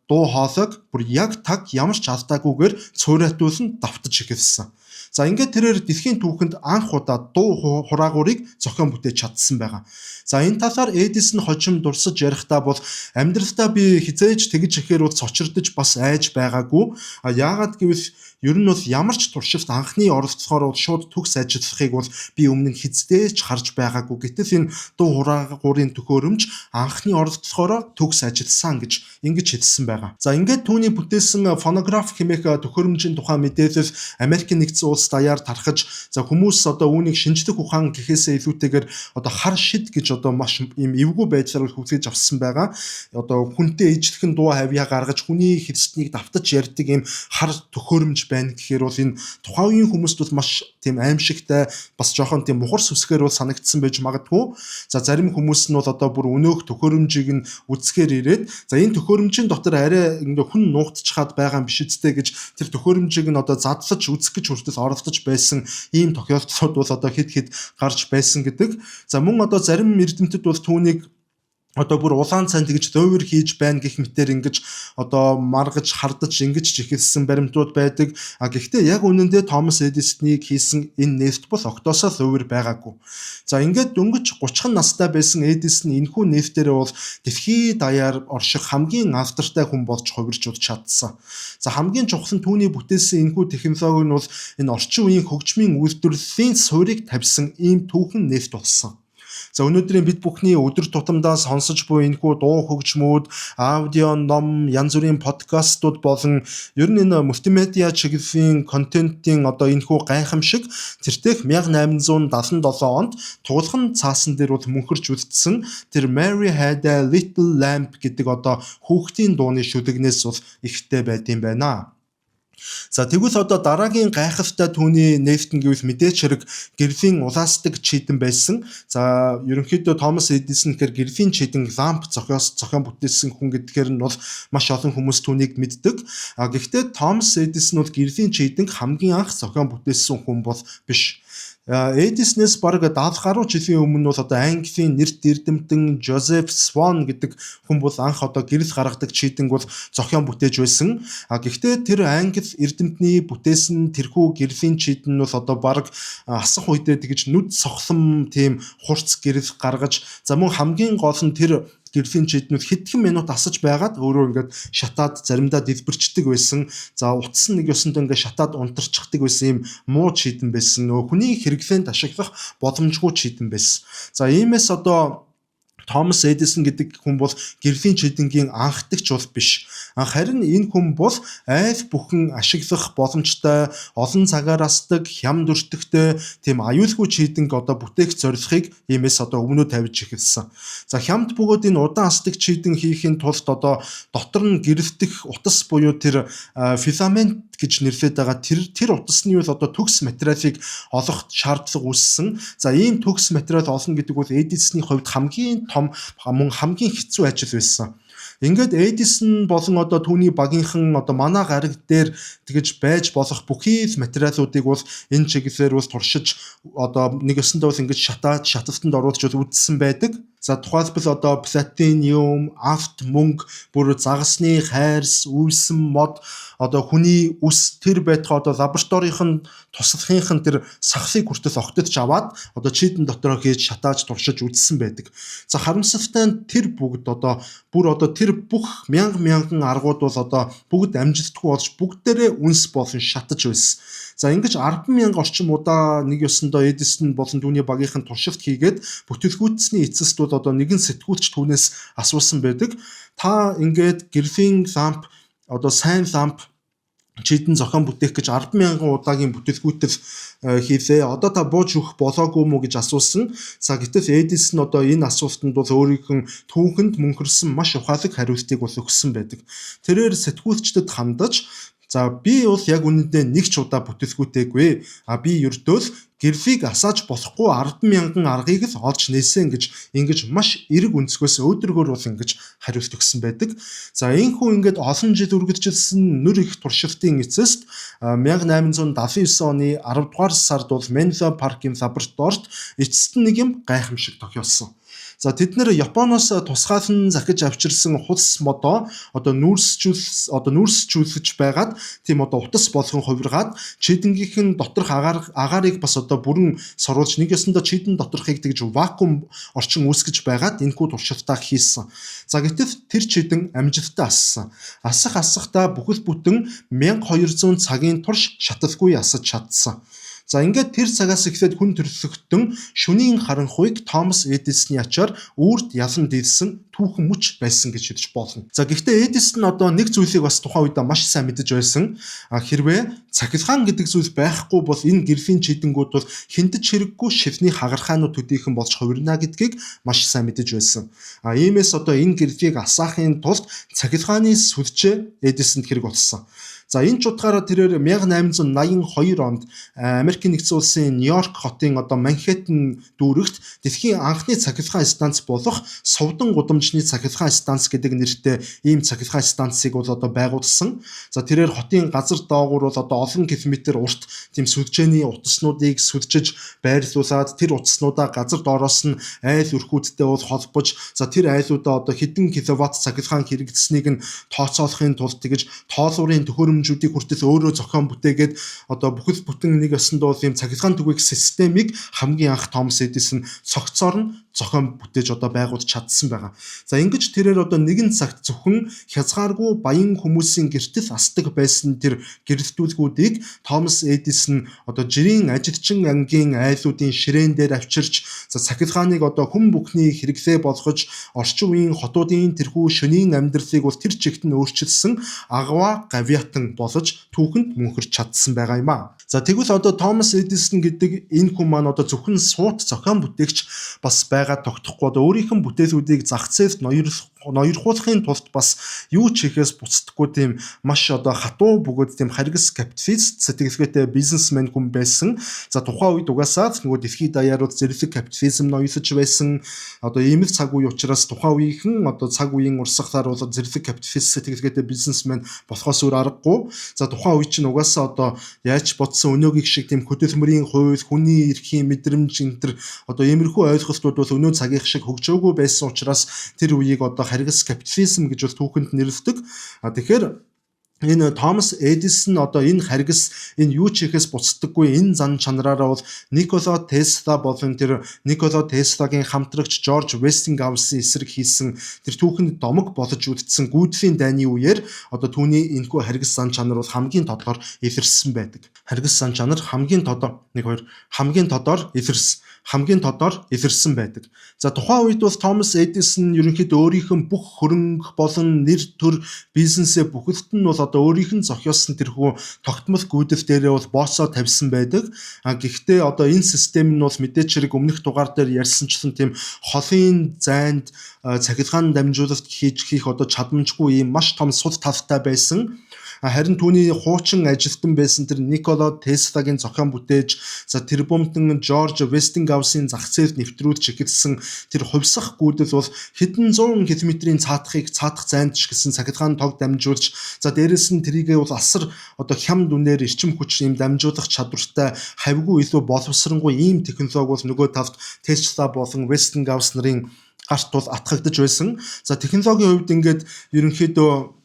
дуу хоолойг бүр яг таг ямар ч алдаагүйгээр цуурайтуулан давтаж эхэлсэн. За ингээд тэрээр дэлхийн түүхэнд анх удаа дуу хураагуурыг зохион бүтээж чадсан байгаа. За энэ талаар Эдисон хожим дурсаж ярихдаа бол амьдралдаа би хизээж тэгж ихээр бол цочирдож бас айж байгаагүй. Яагаад гэвэл Ер нь бол ямар ч туршилт анхны оролцохоор шууд төгс ажиллахыг бол би өмнө нь хиздээч харж байгаагүй. Гэтэл энэ дуу хураагуурын төхөөрөмж анхны оролцохоор төгс ажилласан гэж ингэж хэлсэн байгаа. За ингээд түүний бүтээсэн фонограф хэмээх төхөөрөмжийн тухай мэдээлэл Америкийн нэгдсэн улс даяар тархаж за хүмүүс одоо үүнийг шинжлэх ухаан гэхээсээ илүүтэйгээр одоо хар шид гэж одоо маш ийм эвгүй байдлаар хүлээж авсан байгаа. Одоо хүнтэй ижлэхэн дуу хавьяа гаргаж хүний хэлснийг давтаж ярьдаг ийм хар төхөөрөмж байна гэхээр бол энэ тухайн үеийн хүмүүст бол маш тийм аимшигтай бас жоохон тийм мухар сүсгээр бол санагдсан байж магадгүй. За зарим хүмүүс нь бол одоо бүр өнөөх төхөөрөмжийг нь үзэхээр ирээд за энэ төхөөрөмжийн дотор арай ингээ хүн нуугдчихад байгаа юм биш үстэй гэж тэр төхөөрөмжийг нь одоо задлаж үзэх гэж хүртэл оролдож байсан ийм тохиолдлууд бол одоо хэд хэд гарч байсан гэдэг. За мөн одоо зарим эрдэмтэд бол түүнийг одоо бүр улаан цанд гэж зөөвөр хийж байна гэх мэтээр ингэж одоо маргаж хардаж ингэж жихэлсэн баримтууд байдаг. Гэхдээ яг үнэндээ Томас Эдисонийг хийсэн энэ нефт бол октоосоо зөөвөр байгаагүй. За ингээд дөнгөж 30 настай байсан Эдисон энэхүү нефтээрээ бол дэлхий даяар орших хамгийн алдартай хүн болж хувирч чадсан. За хамгийн чухал нь түүний бүтээсэн энэхүү технологи нь бол энэ орчин үеийн хөгжмийн үйлдвэрлэлийн суурийг тавьсан ийм түүхэн нефт болсон. За өнөөдрийн бид бүхний өдөр тутамдаа сонсож буй энэхүү дуу хөгжмүүд, аудио, ном, янз бүрийн подкастууд болон ер нь энэ мультимедиа чиглэлийн контентын одоо энэхүү гайхамшиг тэртех 1877 онд туулхан цаасан дээр бол мөнхөрч үлдсэн тэр Mary Had a Little Lamb гэдэг одоо хүүхдийн дууны шүлэгнээс бол ихтэй байд юм байна. За тэгвэл одоо дараагийн гайхалтай түүний нефтэн гэвэл мэдээч хэрэг гэрлийн улаастик чийдэн байсан. За ерөнхийдөө Томас Эдисон гэхээр гэрлийн чийдэн ламп зохион бүтээсэн хүн гэдгээр нь бол маш олон хүмүүс түүнийг мэддэг. Гэхдээ Томас Эдисон бол гэрлийн чийдэн хамгийн анх зохион бүтээсэн хүн бол биш. Эдисонээс бараг 70 гаруй жилийн өмнө бол одоо Английн нэрт эрдэмтэн Жозеф Свон гэдэг хүн бол анх одоо гэрэл гаргадаг чийдэнг бол зохион бүтээж байсан. Гэхдээ тэр Англи эрдэмтний бүтээсэн тэрхүү гэрлийн чийдэн нь бол одоо бараг асах үедээ тэгж нүд сохлом тийм хурц гэрэл гаргаж за мөн хамгийн гол нь тэр гэрлийн чийднүүд хэдхэн минут асаж байгаад өөрөө ингээд шатаад заримдаа дэлбэрчдэг байсан. За утас нэг ёсонд ингээд шатаад унтарчихдаг байсан юм муу чийдэн байсан. Хүний хэрэглээнд ашиглах боломжгүй чийдэн байсан. За иймээс одоо Томас Эдисон гэдэг хүн бол гэрлийн чийдэнгийн анхдагч бол биш. Харин энэ хүн бол айл бүхэн ашиглах боломжтой, олон цагаар асдаг, хям дүртэгтэй тийм аюулгүй чийдэнг одоо бүтээх зорилгыг иймээс одоо өмнөө тавьж эхэлсэн. За хямд бөгөөд энэ удаан асдаг чийдэн хийхин тулд одоо дотор нь гэрэлтэх утас буюу тэр филамент гэж нэрлэдэг байгаа тэр утасны бол одоо төгс материалыг олох шаардлага үүссэн. За ийм төгс материал олно гэдэг бол Эдисоны хувьд хамгийн том мөн хамгийн хэцүү ажил байсан. Ингээд Эдисон болон одоо түүний багийнхан одоо манай гариг дээр тэгж байж болох бүхий л материалуудыг бол энэ чиглэлээр бол туршиж одоо нэг өсөндөө бол ингэж шаталтанд оруулж үзсэн байдаг. За тухайлбал одоо платиниум, авт, мөнгө, бүр загасны хайрс, үйлсэн мод одоо хүний үс тэр байтугай одоо лабораторийн туслахын тэр сахлыг хүртэл огтдож аваад одоо чийдэн дотороо хийж шатааж туршиж үзсэн байдаг. За харамсалтай нь тэр бүгд одоо тэр бүх мянган аргууд бол одоо бүгд амжилтгүй болж бүгдээрээ үнс болон шатаж байсан. За ингэж 10,000 орчим удаа нэг ёсондоо Эдисон болон түүний багийнхан туршилт хийгээд бүтэлгүйцсний эцэст бол одоо нэгэн сэтгүүлч түүнээс асуусан байдаг. Та ингээд гэрлийн ламп одоо сайн ламп чийдэн зохион бүтээх гэж 10,000 удаагийн бүтэлгүйтэл хийлээ. Одоо та бууж өгөх болоогүй мүү гэж асуусан. За гэтэл Эдисон одоо энэ асуултанд бол өөрийнхөө түүхэнд мөнхөрсөн маш ухаалаг хариултыг бол өгсөн байдаг. Тэрээр сэтгүүлчдэд хандаж за би бол яг үнэндээ нэг ч удаа бүтэлгүйтэйгүй. Би ердөө л гэрлийг асааж болохгүй 10,000 аргыг л олж нээсэн ингэж маш эрг өнцгөөс өөдрөгөр бол ингэж хариулт өгсөн байдаг. За энэхүү ингээд олон жил үргэлжилсэн нүр их туршилтын эцэст 1879 оны 10 дугаар сард бол Менло паркын лабораторид эцэст нэг юм гайхамшиг тохиолсон. За тэд нэр Японоос тусгаалan захиж авчирсан хус модоо одоо нүүрсжүүлж байгаад тийм одоо утас болгон хувиргаад чийдэнгийнх нь доторх агаарыг бас одоо бүрэн соруулж нэг ёсондоо чийдэн доторхыг тэгж вакуум орчин үүсгэж байгаад энэхүү туршилтаа хийсэн. За гэтэл тэр чийдэн амжилттай ассан. Асахдаа бүхэл бүтэн 1200 цагийн турш шаталгүй асаж чадсан. За ингээд тэр цагаас эхлээд хүн төрөлхтөн шөнийн харанхуйг Томас Эдисоны ачаар үрд ялан дийдсэн түүхэн мөч байсан гэж хэлж болно. За гэхдээ Эдисон одоо нэг зүйлийг бас тухайн үед маш сайн мэдэж байсан. Хэрвээ цахилгаан гэдэг зүйл байхгүй бол энэ гэрлийн чийдэнгүүд бол хиндэж хэрэггүй шивний хагархаанууд төдийхөн болж хувирна гэдгийг маш сайн мэдэж байсан. Иймээс одоо энэ гэрлийг асаахын тулд цахилгааны сүлжээ Эдисонд хэрэг болсон. За энэ ч утгаараа тэрээр 1882 онд Америкийн нэгдсэн улсын Нью-Йорк хотын одоо Манхэттен дүүрэгт дэлхийн анхны цахилгаан станц болох Совдон гудамжны цахилгаан станц гэдэг нэртэй ийм цахилгаан станцыг бол одоо байгуулсан. За тэрээр хотын газар доогуур бол одоо олон километр урт тийм сүлжээний утаснуудыг сүлжиж байрлуулад тэр утаснуудаа газар доороос нь айл өрхүүдтэй бол холбож за тэр айлуудаа одоо хэдэн киловатт цахилгаан хэрэглэснийг нь тооцоолохын тулд тэгж тоолуурын төхөөрөмжүүдийг хүртэл өөрөө зохион бүтээгээд одоо бүхэл бүтэн нэг ёсондоо ийм цахилгаан түгээх системийг хамгийн анх Томас Эдисон цогцоор нь зохион бүтээж одоо байгуулж чадсан байгаа. За ингэж тэрээр одоо нэгэн цагт зөвхөн хязгааргүй баян хүмүүсийн гэртэл асдаг байсан тэр гэрэлтүүлгүүдийг Томас Эдисон одоо жирийн ажилчин ангийн айлуудын ширээн дээр авчирч за цахилгааныг одоо хүн бүхний хэрэглээ болгож орчин үеийн хотуудын тэрхүү шөнийн амьдралыг бол тэр чигт нь өөрчилсөн агва гавьятан болж түүхэнд мөнхөрч чадсан байгаа юм аа. За тэгвэл одоо Томас Эдисон гэдэг энэ хүн маань одоо зөвхөн суут зохион бүтээгч бас байгаа тогтохгүй одоо өөрийнх нь бүтээлүүдийг зах зээлд ноёрхуулахын тулд бас юу ч хийхээс буцдаггүй тийм маш одоо хатуу бөгөөд тийм харгас капиталист сэтгэлгээтэй бизнесмен хүн байсан. За тухайн үед угаасаа нөгөө дэлхийд даяар зэрлэг капитализм ноёлж байсан. Одоо ийм л цаг үе учраас тухайн үеийнхэн одоо цаг үеийн урсгалаар бол зэрлэг капиталист сэтгэлгээтэй бизнесмен болохоос өөр аргагүй. За тухайн үе чинь угаасаа одоо яаж бодсон өнөөгийн шиг тийм хөдөлмөрийн хууль, хүний эрхийн мэдрэмж энэ одоо иймэрхүү ойлголтууд бол өнөө цагийн шиг хөгжөөгүй байсан учраас тэр үеийг одоо харгас капитализм гэж бол түүхэнд нэрлэдэг. Тэгэхээр энэ Томас Эдисон одоо энэ харгас энэ юу ч хийхээс буцдаггүй энэ зан чанараараа бол Никола Тесла болон тэр Никола Теслагийн хамтрагч Жорж Вестингаусийн эсрэг хийсэн тэр түүхэнд домог болж үлдсэн гүйдлийн дайны үеэр одоо түүний энэхүү харгас зан чанар бол хамгийн тодор илэрсэн байдаг. Харгас зан чанар хамгийн тодор илэрсэн байдаг. За тухайн үед бол Томас Эдисон ерөнхийдөө өөрийнх нь бүх хөрөнгө болон нэр төр бизнесээ бүхэлд нь бол одоо өөрийнх нь зохиосон тэрхүү тогтмол гүйдэл дээрээ бол боосоо тавьсан байдаг. Гэхдээ одоо энэ систем нь бол мэдээч хэрэг өмнөх дугаар дээр ярьсанчлан тийм холын зайд цахилгаан дамжуулалт хийх одоо чадамжгүй ийм маш том сул талтай байсан. Харин түүний хуучин ажилтан байсан тэр Никола Теслагийн зохион бүтээж за тэр бомтон Жорж Вестингаусийн зах зээлд нэвтрүүлж эхэлсэн тэр хувьсах гүйдэл бол хэдэн зуун километрийн цаадах зайд ч гэсэн цахилгаан тог дамжуулж за дээрэс нь тэрийгээ бол асар одоо хям дүнээр эрчим хүч ийм дамжуулах чадвартай хавьгүй илүү боловсронгуй ийм технологи бол нөгөө талд Тесла болон Вестингаус нарын гарт бол атгагдж байсан. За технологийн хувьд ингээд ерөнхийдөө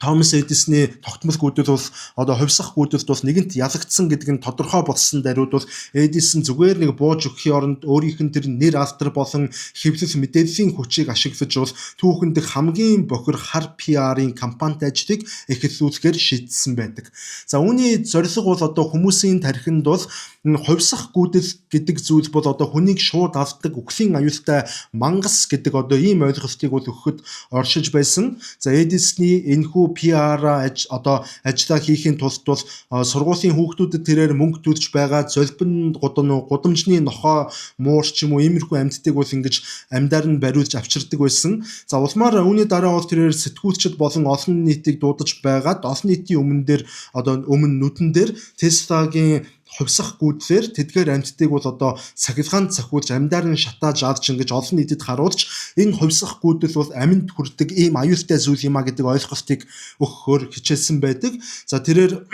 Томас Эдисоны тогтмол гүйдэл бол одоо хувьсах гүйдэлд бол нэгэнт ялагдсан гэдэг нь тодорхой болсон даруйд бол Эдисон зүгээр нэг бууж өгөхийн оронд өөрийнх нь тэр нэр алдар болон хэвлэл мэдээллийн хүчийг ашиглаж бол түүхэнд хамгийн бохир хар PR-ийн компанид ажлыг эхлүүлэхээр шийдсэн байдаг. За үүний зорилго бол одоо хүмүүсийн тархинд бол хувьсах гүйдэл гэдэг зүйл бол одоо хүнийг шууд авдаг үхлийн аюултай мангас гэдэг одоо ийм ойлголтыг бол өгөхөд оршиж байсан. За Эдисоны энэхүү PR одоо ажиллаа хийхийн тулд бол сургуулийн хүүхдүүдэд тэрээр мөнгө төлж байгаа золбин гудамжны нохоо муур ч юм уу иймэрхүү амьдтыг бол ингэж амьдаар нь бариулж авчирдаг байсан. За улмаар үүний дараа бол тэрээр сэтгүүлчд болон олон нийтийг дуудаж байгаад олон нийтийн өмнө нүдэн дээр Теслагийн хувьсах гүйдлэр тэдгээр амьтдыг бол одоо цахилгаанд цохиулж амьдаар нь шатааж авч ингэж олон нийтэд харуулж энэ хувьсах гүйдэл бол амьд хүрдэг ийм аюултай зүйл юм а гэдэг ойлголтыг өгөхөөр хичээсэн байдаг. За тэрээр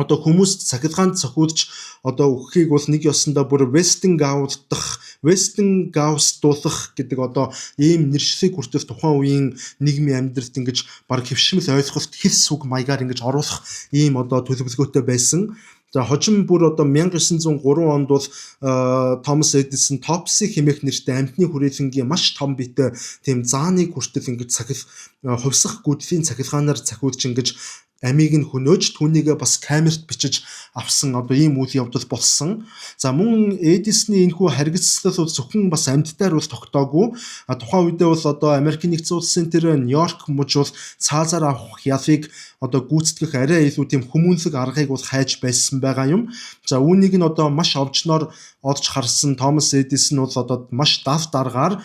одоо хүмүүс цахилгаанд цохиулж одоо өгөхийг бол нэг ёсондоо бүр Вестингаус дахь Westinghouse дуулах гэдэг одоо ийм нэршилийг хүртэх тухайн үеийн нийгмийн амьдралд ингэж баг хэвшмэл ойлголт хэвс үг маягаар ингэж оруулах ийм одоо төлөвлөгөөтэй байсан. За хожим бүр одоо 1903 онд бол Томас Эдисон Топси хэмээх нэртэй амьтны хүрээлэнгийн маш том биетэй тийм зааныг хүртэл ингэж хувьсах гүдлийн цахилгаанаар цахиулж ингэж амийг нь хөнөөж түүнийгээ бас камерт бичиж авсан одоо ийм үйл явдал болсон. За мөн Эдисны энэхүү харгицлал зөвхөн бас амьтдаар бол тогтоогүй. Тухайн үедээ бол одоо Америкийн нэгдсэн улсын тэр Нью-Йорк мужи бол цаазаар авах ялыг одоо гүйцэтгэх арай илүү тийм хүмүүнлэг аргыг бол хайж байсан байгаа юм. За үүнийг нь одоо маш овжноор олж харсан Томас Эдисон бол одоо маш дав даргаар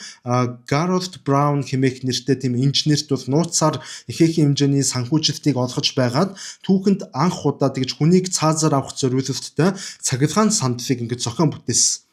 Гарольд Браун хэмээх нэртэй тийм инженерт бол нууцаар ихээхэн хэмжээний санхүүжилтийг олгож байгаад түүхэнд анх удаа тэгж хүнийг цаазаар авах зориулалттай цахилгаан сандлыг ингэж зохион бүтээсэн.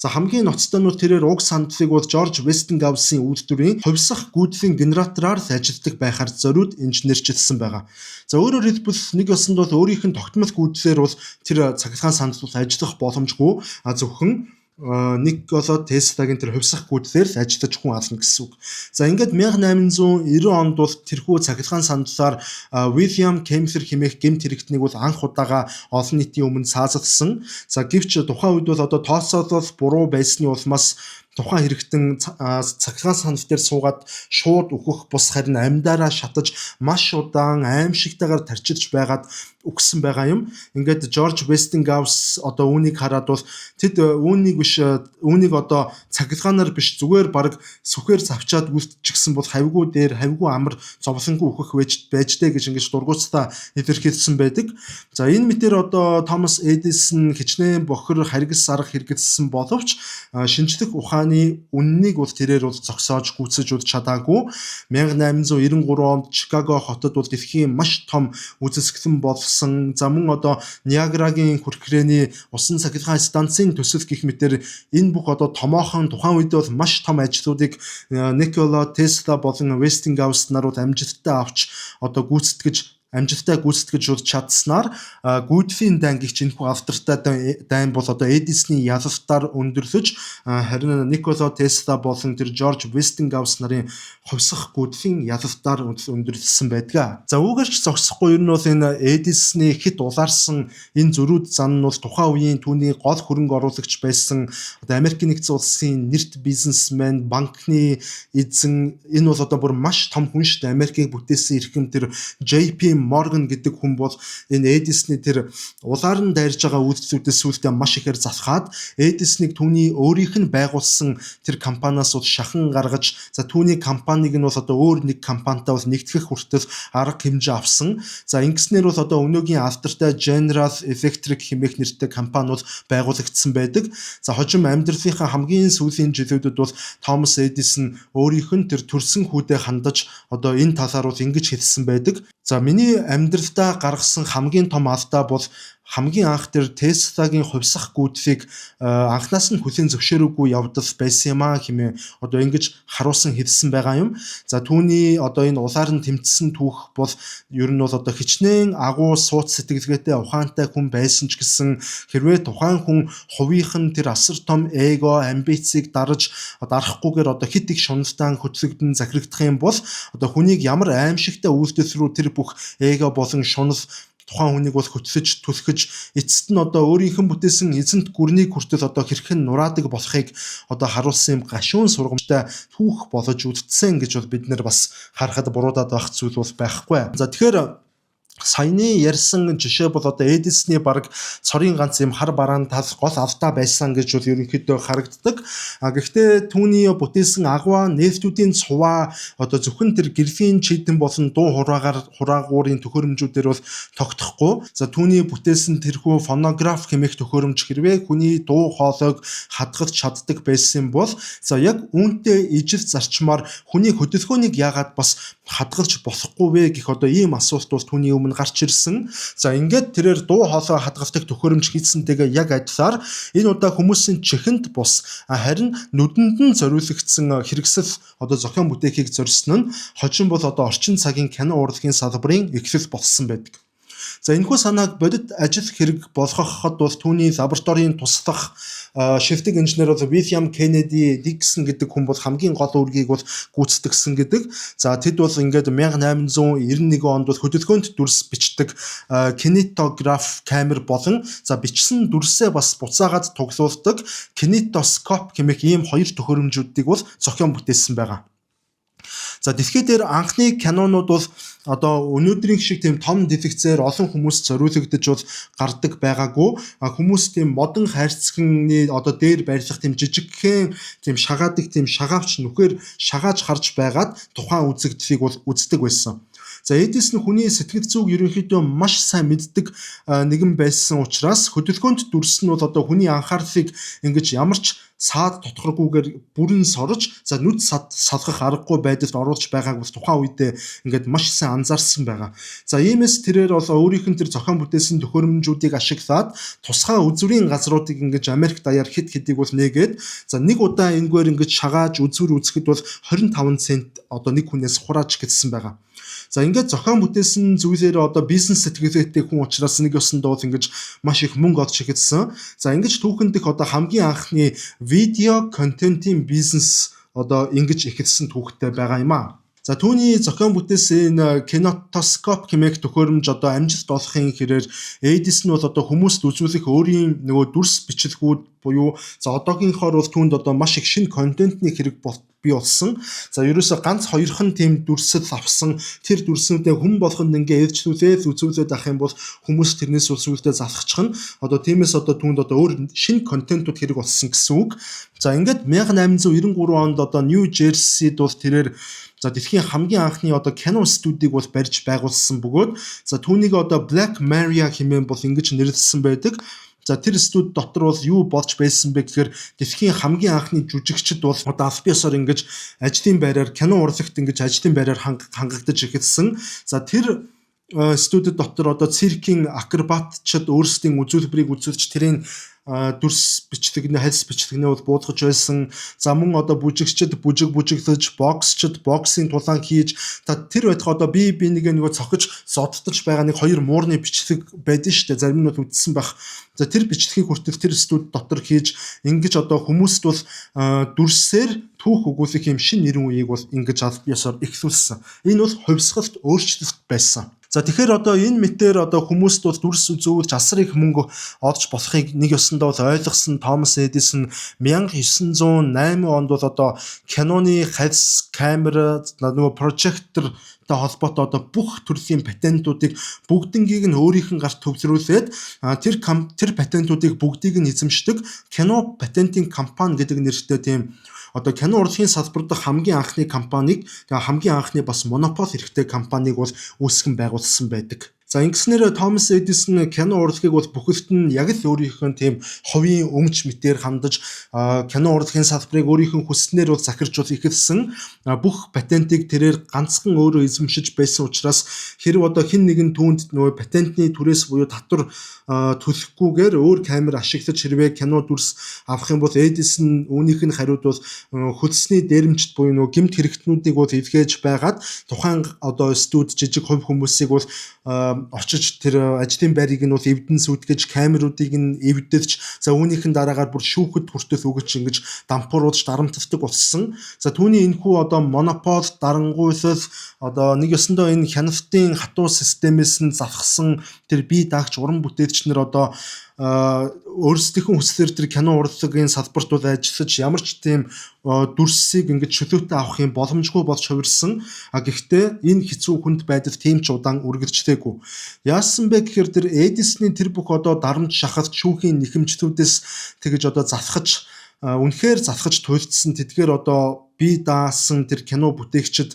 За хамгийн ноцтой нь тэрээр уг сандлыг бол Жорж Westinghouse-ийн үйлдвэрийн хувьсах гүйдлийн генератораар л ажилладаг байхаар зориуд инженерчилсэн байгаа. За өөрөөр хэлбэл нэг ёсонд бол өөрийнх нь тогтмол гүйдлээр бол тэр цахилгаан сандал ажиллах боломжгүй зөвхөн Никола Теслагийн тэр хувьсах гүйдлээр л ажиллаж хүн ална гэсэн үг. За ингээд 1890 онд бол тэрхүү цахилгаан сандлаар William Kempfer хэмээх гэмт хэрэгтнийг бол анх удаага олон нийтийн өмнө саазалсан. За гэвч тухайн үед бол одоо тооцоолол буруу байсны улмаас тухайн хэрэгтэн цахилгаан сандал дээр суугаад шууд өөхөх бус харин амьдараа шатаж маш удаан аимшигтайгаар тарчилж байгаад үгсэн байгаа юм. Ингээд Жорж Westinghouse одоо үүнийг хараад бол тэд үүнийг одоо цахилгаанаар биш зүгээр баг сүхээр завчаад үлдчихсэн бол хавьгүй дээр хавьгүй амар зовлонгүй өөхөх байж дээ гэж ингэж дургуутсаа илэрхийлсэн байдаг. За энэ мэтэр одоо Томас Эдисон хичнээн бохир харгас арга хэрэгэлсэн боловч шинжлэх ухааны үннийг бол тэрээр бол зогсоож гүйцэж үл чадаагүй. 1893 онд Чикаго хотод бол дэлхийн маш том үзэсгэлэн болсон. За мөн одоо Ниагарагийн хүрхрээний усан цахилгаан станцын төсөл гэх мэтэр энэ бүх одоо томоохон тухайн үед бол маш том ажлуудыг Никола Тесла болон Westinghouse нар бол амжилттай авч одоо амжилттай гүйцэтгэж чадсанаар гүйдлийн дан гих энэхүү автортай дайн бол одоо Эдисны ялалтаар өндөрлөж харин Никола Тесла болон тэр Жорж Westinghouse нарын хувьсах гүйдлийн ялалтаар өндөрлөсөн байдаг. За үүгээрч зогсохгүй ер нь бол энэ Эдисны хит улаарсан энэ зөрүүд зан нь бол тухайн үеийн түүний гол хөрөнгө оруулагч байсан одоо Америкийн нэгдсэн улсын нэрт бизнесмен, банкны эзэн энэ бол одоо бүр маш том хүн шүү дээ. Америкийг бүтээсэн эрхэм тэр JP Morgan гэдэг хүн бол энэ Эдисны тэр улаар нь дайрж байгаа үйлдэлүүдээс сүлдээ маш ихээр залхаад Эдиснийг түүний өөрийнх нь байгуулсан тэр компаниас бол шахан гаргаж за түүний компаниг нь бол одоо өөр нэг компанитай бол нэгтгэх хүртэл арга хэмжээ авсан. За ингэснээр бол одоо өнөөгийн алдартай General Electric хэмээх нэртэй компани бол байгуулагдсан байдаг. За хожим амьдралынхаа хамгийн сүүлийн жилүүдэд бол Томас Эдисон өөрийнх нь тэр төрсөн хүүдээ хандаж одоо энэ талаар бол ингэж хэлсэн байдаг. За миний амьдралдаа гаргасан хамгийн том алдаа бол хамгийн анх тэр Теслагийн хувьсах гүйдлийг анхнаас нь хүлээн зөвшөөрөөгүй явдал байсан юм а хэмээн одоо ингэж харуулсан хэлсэн байгаа юм. За түүний одоо энэ улаар нь тэмцсэн түүх бол ер нь бол одоо хичнээн агуу сууц сэтгэлгээтэй ухаантай хүн байсан ч гэсэн хэрвээ тухайн хүн хувийнх нь тэр асар том эго амбицийг дарж дарахгүйгээр одоо хит их шуналдаан хөтлөгдөн захирагдах юм бол одоо хүнийг ямар аимшигтай үйлдэл рүү тэр бүх эго болон шунал тухайн хүнийг бол хөтлөж түлхэж эцэст нь одоо өөрийнх нь бүтээсэн эзэнт гүрнийг хүртэл одоо хэрхэн нураадаг болохыг одоо харуулсан юм гашуун сургамжтай түүх болж үлдсэн гэж бол бид нэр бас харахад буруудаад байх зүйл бол байхгүй. За тэгэхээр саяны ярьсан жишээ бол одоо Эдисны баг цорын ганц юм хар бараан тал гол алдаа байсан гэж бол ерөнхийдөө харагддаг. Гэхдээ түүний бүтээсэн агуу нээлтүүдийн цуваа одоо зөвхөн тэр гэрлийн чийдэн болон дуу хураагуурын төхөөрөмжүүдээр бол тогтохгүй. За түүний бүтээсэн тэрхүү фонограф хэмээх төхөөрөмж хэрвээ хүний дуу хоолойг хадгалж чаддаг байсан бол за яг үүнтэй ижил зарчмаар хүний хөдөлгөөнийг яагаад бас хадгалж болохгүй вэ гэх одоо ийм асуулт бол түүний өмнө гарч ирсэн. За ингээд тэрээр дуу хоолой хадгалдаг төхөөрөмж хийсэнтэйгээ яг адилаар энэ удаа хүмүүсийн чихэнд бус харин нүдэнд нь зориулагдсан хэрэгсэл одоо зохион бүтээхийг зорьсон нь хожим бол одоо орчин цагийн кино урлагийн салбарын эхлэл болсон байдаг. За энэхүү санааг бодит ажил хэрэг болгоход бол түүний лабораторийн туслах шивдэг инженер бол William Kennedy Dixon гэдэг хүн бол хамгийн гол үүргийг бол гүйцэтгэсэн гэдэг. За тэд бол ингээд 1891 онд бол хөдөлгөөнт дүрс бичдэг кинетограф камер болон за бичсэн дүрсээ бас буцаагаад тоглуулдаг кинетоскоп хэмээх ийм хоёр төхөөрөмжүүдийг бол зохион бүтээсэн байгаа. За дэлхийд дээр анхны кинонууд бол одоо өнөөдрийн шиг тийм том дэлгэцээр олон хүмүүст зориулагдаж бол гардаг байгаагүй. Хүмүүс тийм модон хайрцагны одоо дээр байрлах тийм жижигхэн тийм шагаадаг тийм шагаавч нүхээр шагааж харж байгаад тухайн үзэгдлийг бол үздэг байсан. За Эдисон хүний сэтгэл зүйг ерөнхийдөө маш сайн мэддэг нэгэн байсан учраас хөдөлгөөнт дүрс нь бол одоо хүний анхаарлыг ингэж ямарч саад тодорхойгүйгээр бүрэн сорж за нүд салгах аргагүй байдалд оруулж байгааг бас тухайн үедээ ингээд маш сайн анзаарсан байгаа. За иймээс тэрээр бол өөрийнх нь тэр зохион бүтээсэн төхөөрөмжүүдийг ашиглаад тусгай үзүүрийн газруудыг ингэж Америк даяар хэд хэдийг бол нээгээд за нэг удаа энэгээр ингэж шагааж үзүүр үзэхэд бол 25 цент одоо нэг хүнээс хурааж гэлсэн байгаа. За ингээд зохион бүтээсэн зүйлээр одоо бизнес сэтгэлгээтэй хүн учраас нэг ёсондоо ингэж маш их мөнгө олж эхэлсэн. За ингэж түүхэн дэх одоо хамгийн анхны видео контентын бизнес одоо ингэж эхэлсэн түүхтэй байгаа юм аа. За түүний зохион бүтээсэн энэ кинетоскоп хэмээх төхөөрөмж одоо амжилт олохын хэрээр Эдисон бол одоо хүмүүст үзүүлэх өөрийн нөгөө дүрс бичлэгүүд буюу за одоогийнхоор бол түүнд одоо маш их шинэ контентны хэрэг бий болсон. За ерөөсө ганц хоёрхан тийм дүрсэл авсан тэр дүрснүүдээ хүн болгонд ингээ ээлжлүүлээд үзүүлээд авах юм бол хүмүүс тэрнээс үлсүүлдэ залхачих нь одоо тиймээс одоо түүнд одоо өөр шинэ контентууд хэрэг болсон гэсэн үг. За ингээд 1893 онд одоо Нью Жерсид бол тэрээр за дэлхийн хамгийн анхны одоо кино студийг бол барьж байгуулсан бөгөөд за түүнийг одоо Black Maria хэмээн бол ингэж нэрлэсэн байдаг. За тэр студ дотор бол юу болж байсан бэ гэхээр дэлхийн хамгийн анхны жүжигчд бол одоо аль биесээр ингэж ажлын байраар кино урлагт ингэж ажлын байраар хангагдаж эхэлсэн. За тэр студид дотор одоо циркийн акробатчид өөрсдийн үзүүлбэрийг үзүүлж тэрийн дүрс бичлэгнээ хальс бичлэгнээ бол буулгаж байсан. За мөн одоо бүжигчд бүжиглэж, боксчд боксing тулаан хийж тэр байтугай одоо би нэг цохиж зодтолж байгаа нэг хоёр муурны бичлэг байдэн штэ зарим нь бол үдсэн байх. За тэр бичлэгийг хүртэл тэр студ дотор хийж ингэж одоо хүмүүст бол дүрсээр түүх өгүүлэх юм шин нэрэн үеийг бол ингэж аль биесээр эхлүүлсэн. Энэ бол хувьсгалт өөрчлөлт байсан. За тэгэхээр одоо энэ мэтээр одоо хүмүүст бол дүрс үзүүлж асар их мөнгө олж болохыг нэг ёсондоо ойлгосон Томас Эдисон 1908 онд бол одоо киноны хальс камера нөгөө прожектор та холбоотой одоо бүх төрлийн патентуудыг бүгднийг нь өөрийнх нь гарт төвлөрүүлээд тэр патентуудыг бүгдийг нь эзэмшдэг кино патентын компани гэдэг нэртэй тийм одоо кино урлагийн салбар дахь хамгийн анхны компанийг хамгийн анхны бас монопол хэрэгтэй компанийг бол үүсгэн байгуулсан байдаг. За ингэснээр Томас Эдисон кино урлагийг бол бүхэлд нь яг л өөрийнх нь тийм хувийн өмч мэтээр хандаж кино урлагийн салбарыг өөрийнх нь хүснээр бол захирч бол эхэлсэн. Бүх патентыг тэрээр ганцхан өөрөө эзэмшиж байсан учраас хэрв одоо хэн нэгэн түүнд нөгөө патентны түрээс буюу татвар төлөхгүйгээр өөр камер ашиглаж хэрвээ кино дүрс авах юм бол Эдисон үүнийх нь хариуд бол хөлсний дээрэмчд буюу нөгөө гэмт хэрэгтнүүдийг бол илгээж байгаад тухайн одоо студ жижиг хувь хүмүүсийг бол очиж тэр ажлын байрыг нь бол эвдэн сүтгэж камеруудыг нь эвдэлж за үүнийхэн дараагаар бүр шүүхэд хүртэл өгөж ингэж дампууруулж дарамтлагдаг болсон. За түүний энэхүү одоо монопол дарангуйлал одоо нэг ёсондоо энэ хяналтын хатуу системээс нь залхсан тэр бие даагч уран бүтээлчнэр одоо өөрсдийнхөө хүслээр тэр кино урлагийн салбарт бол ажиллаж ямар ч тийм дүрсийг ингэж чөлөөтэй авах юм боломжгүй болж хувирсан. Гэхдээ энэ хэцүү хүнд байдал тийм ч удаан үргэлжлээгүй. Яасан бэ гэхээр тэр Эдисны тэр бүх одоо дарамт шахалт шүүхийн нэхэмжлүүдээс тэгэж одоо залхаж үнэхээр залхаж туйлдсан тэдгээр одоо бие даасан тэр кино бүтээгчид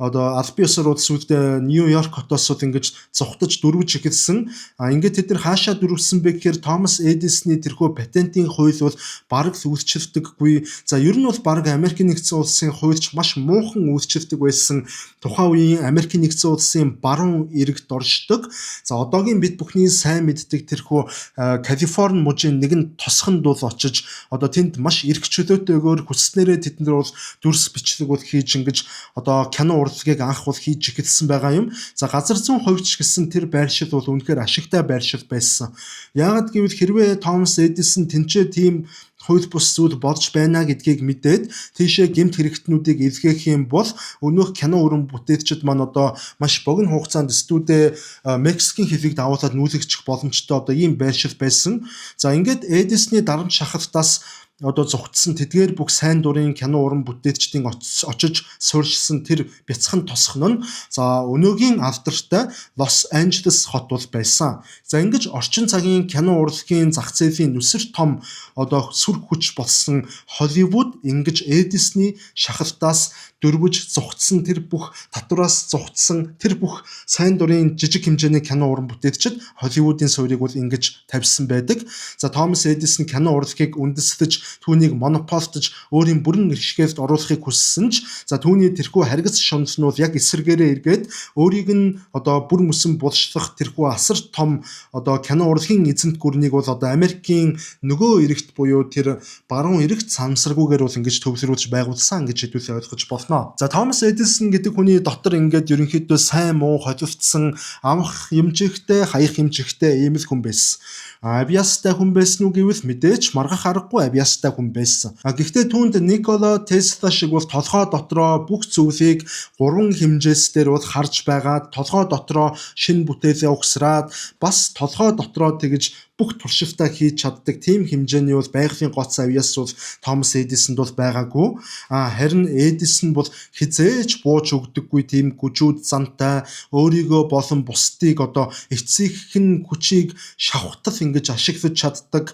одоо аль биесээр улс үлдээ Нью-Йорк хотоос ингэж зугтаж дөрвж эхэлсэн. Ингээд тэд нар хаашаа дөрвсөн бэ гэхээр Томас Эдисны тэрхүү патентын хууль бол бараг л үйлчлэгдэггүй. За ер нь бол бараг Америкийн нэгдсэн улсын хуульч маш муухан үйлчлэгдэг байсан. Тухайн үеийн Америкийн нэгдсэн улсын баруун иргэд оршдог. За одоогийн бид бүхний сайн мэддэг тэрхүү Калифорни мужийн нэгэн тосхонд бол очиж одоо тэнд маш эрх чөлөөтэйгээр хүснээрээ тэд нар бол дүрс бичлэг бол хийж ингэж одоо кино урлагийг анх бол хийж эхэлсэн байгаа юм. За газар зүүн хувьч гэсэн тэр байршил бол үнэхээр ашигтай байршил байсан. Яагаад гэвэл хэрвээ Томас Эдисон тэнцээ тийм хууль бус зүйл болж байна гэдгийг мэдээд тийшээ гэмт хэрэгтнүүдийг илгээх юм бол өнөөх кино уран бүтээлчид маань одоо маш богино хугацаанд студид Мексикийн хэлийг давуулаад нүүлгэж боломжтой одоо ийм байршил байсан. За ингээд Эдисны дарамт шахалтаас одоо зугтсан тэдгээр бүх сайн дурын кино уран бүтээлчдийн очиж суурьшсан тэр бяцхан тосхон нь за өнөөгийн алдартай Лос Анжелес хот бол байсан. За ингэж орчин цагийн кино урлагийн зах зээлийн нүсэр том одоо сүр хүч болсон Холливуд ингэж Эдисний шахалтаас дөрвөж зугтсан тэр бүх татвараас зугтсан тэр бүх сайн дурын жижиг хэмжээний кино уран бүтээлчид Холливуудын суурийг бол ингэж тавьсан байдаг. За Томас Эдисон кино урлагийг үндэслэж түүнийг монополдож өөрийн бүрэн иршгээст оруулахыг хүссэн ч за түүний тэрхүү харгас шунснууд яг эсрэгээрээ эргээд өөрийг нь одоо бүр мөсөн булшлах тэрхүү асар том одоо кино урлагийн эзэнт гүрнийг бол одоо Америкийн нөгөө эрэгт буюу тэр баруун эрэгт самсаргүйгээр бол ингэж төвлөрүүлж байгуулсан гэж хэдүүлээ ойлгож болно. За Томас Эдисон гэдэг хүний дотор ингээд ерөнхийдөө сайн муу холилдсон амх хэмжигтэй хаях хэмжигтэй ийм л хүн байсан. Авиастай хүн байсан уу гэвэл мэдээж маргах аргагүй авиастай хүн байсан. Гэхдээ түүнд Никола Тесла шиг бол толгой дотроо бүх зүйлийг 3 хэмжээсээр бол харж байгаад толгой дотроо шинэ бүтээлээ угсраад бас толгой дотроо тэгж бүх туршилтаа хийж чаддаг тийм хэмжээний бол байгалийн гоц авиас бол Томас Эдисонд бол байгаагүй. Харин Эдисон бол хизээж бууж өгдөггүй тийм гүжүүд зантай өөрийгөө болон бусдыг одоо эцсийнхэн хүчийг шавхтал ингэж ашиглаж чаддаг.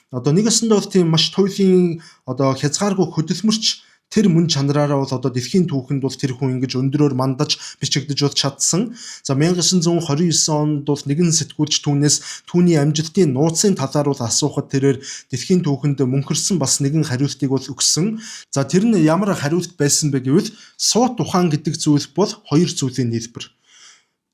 Одоо нэгэсэндээ бол тийм маш туйлын одоо хязгааргүй хөдөлмөрч тэр мөн чанараараа бол одоо дэлхийн түүхэнд бол тэр хүн ингэж өндөрөөр мандаж бичигдэж бол чадсан. За 1929 онд бол нэгэн сэтгүүлч түүнээс түүний амжилтын нууцын талаар бол асуухад тэрээр дэлхийн түүхэнд мөнхөрсөн бас нэгэн хариултыг бол өгсөн. За тэр нь ямар хариулт байсан бэ гэвэл суут ухаан гэдэг зүйл бол хоёр зүйлийн нийлбэр.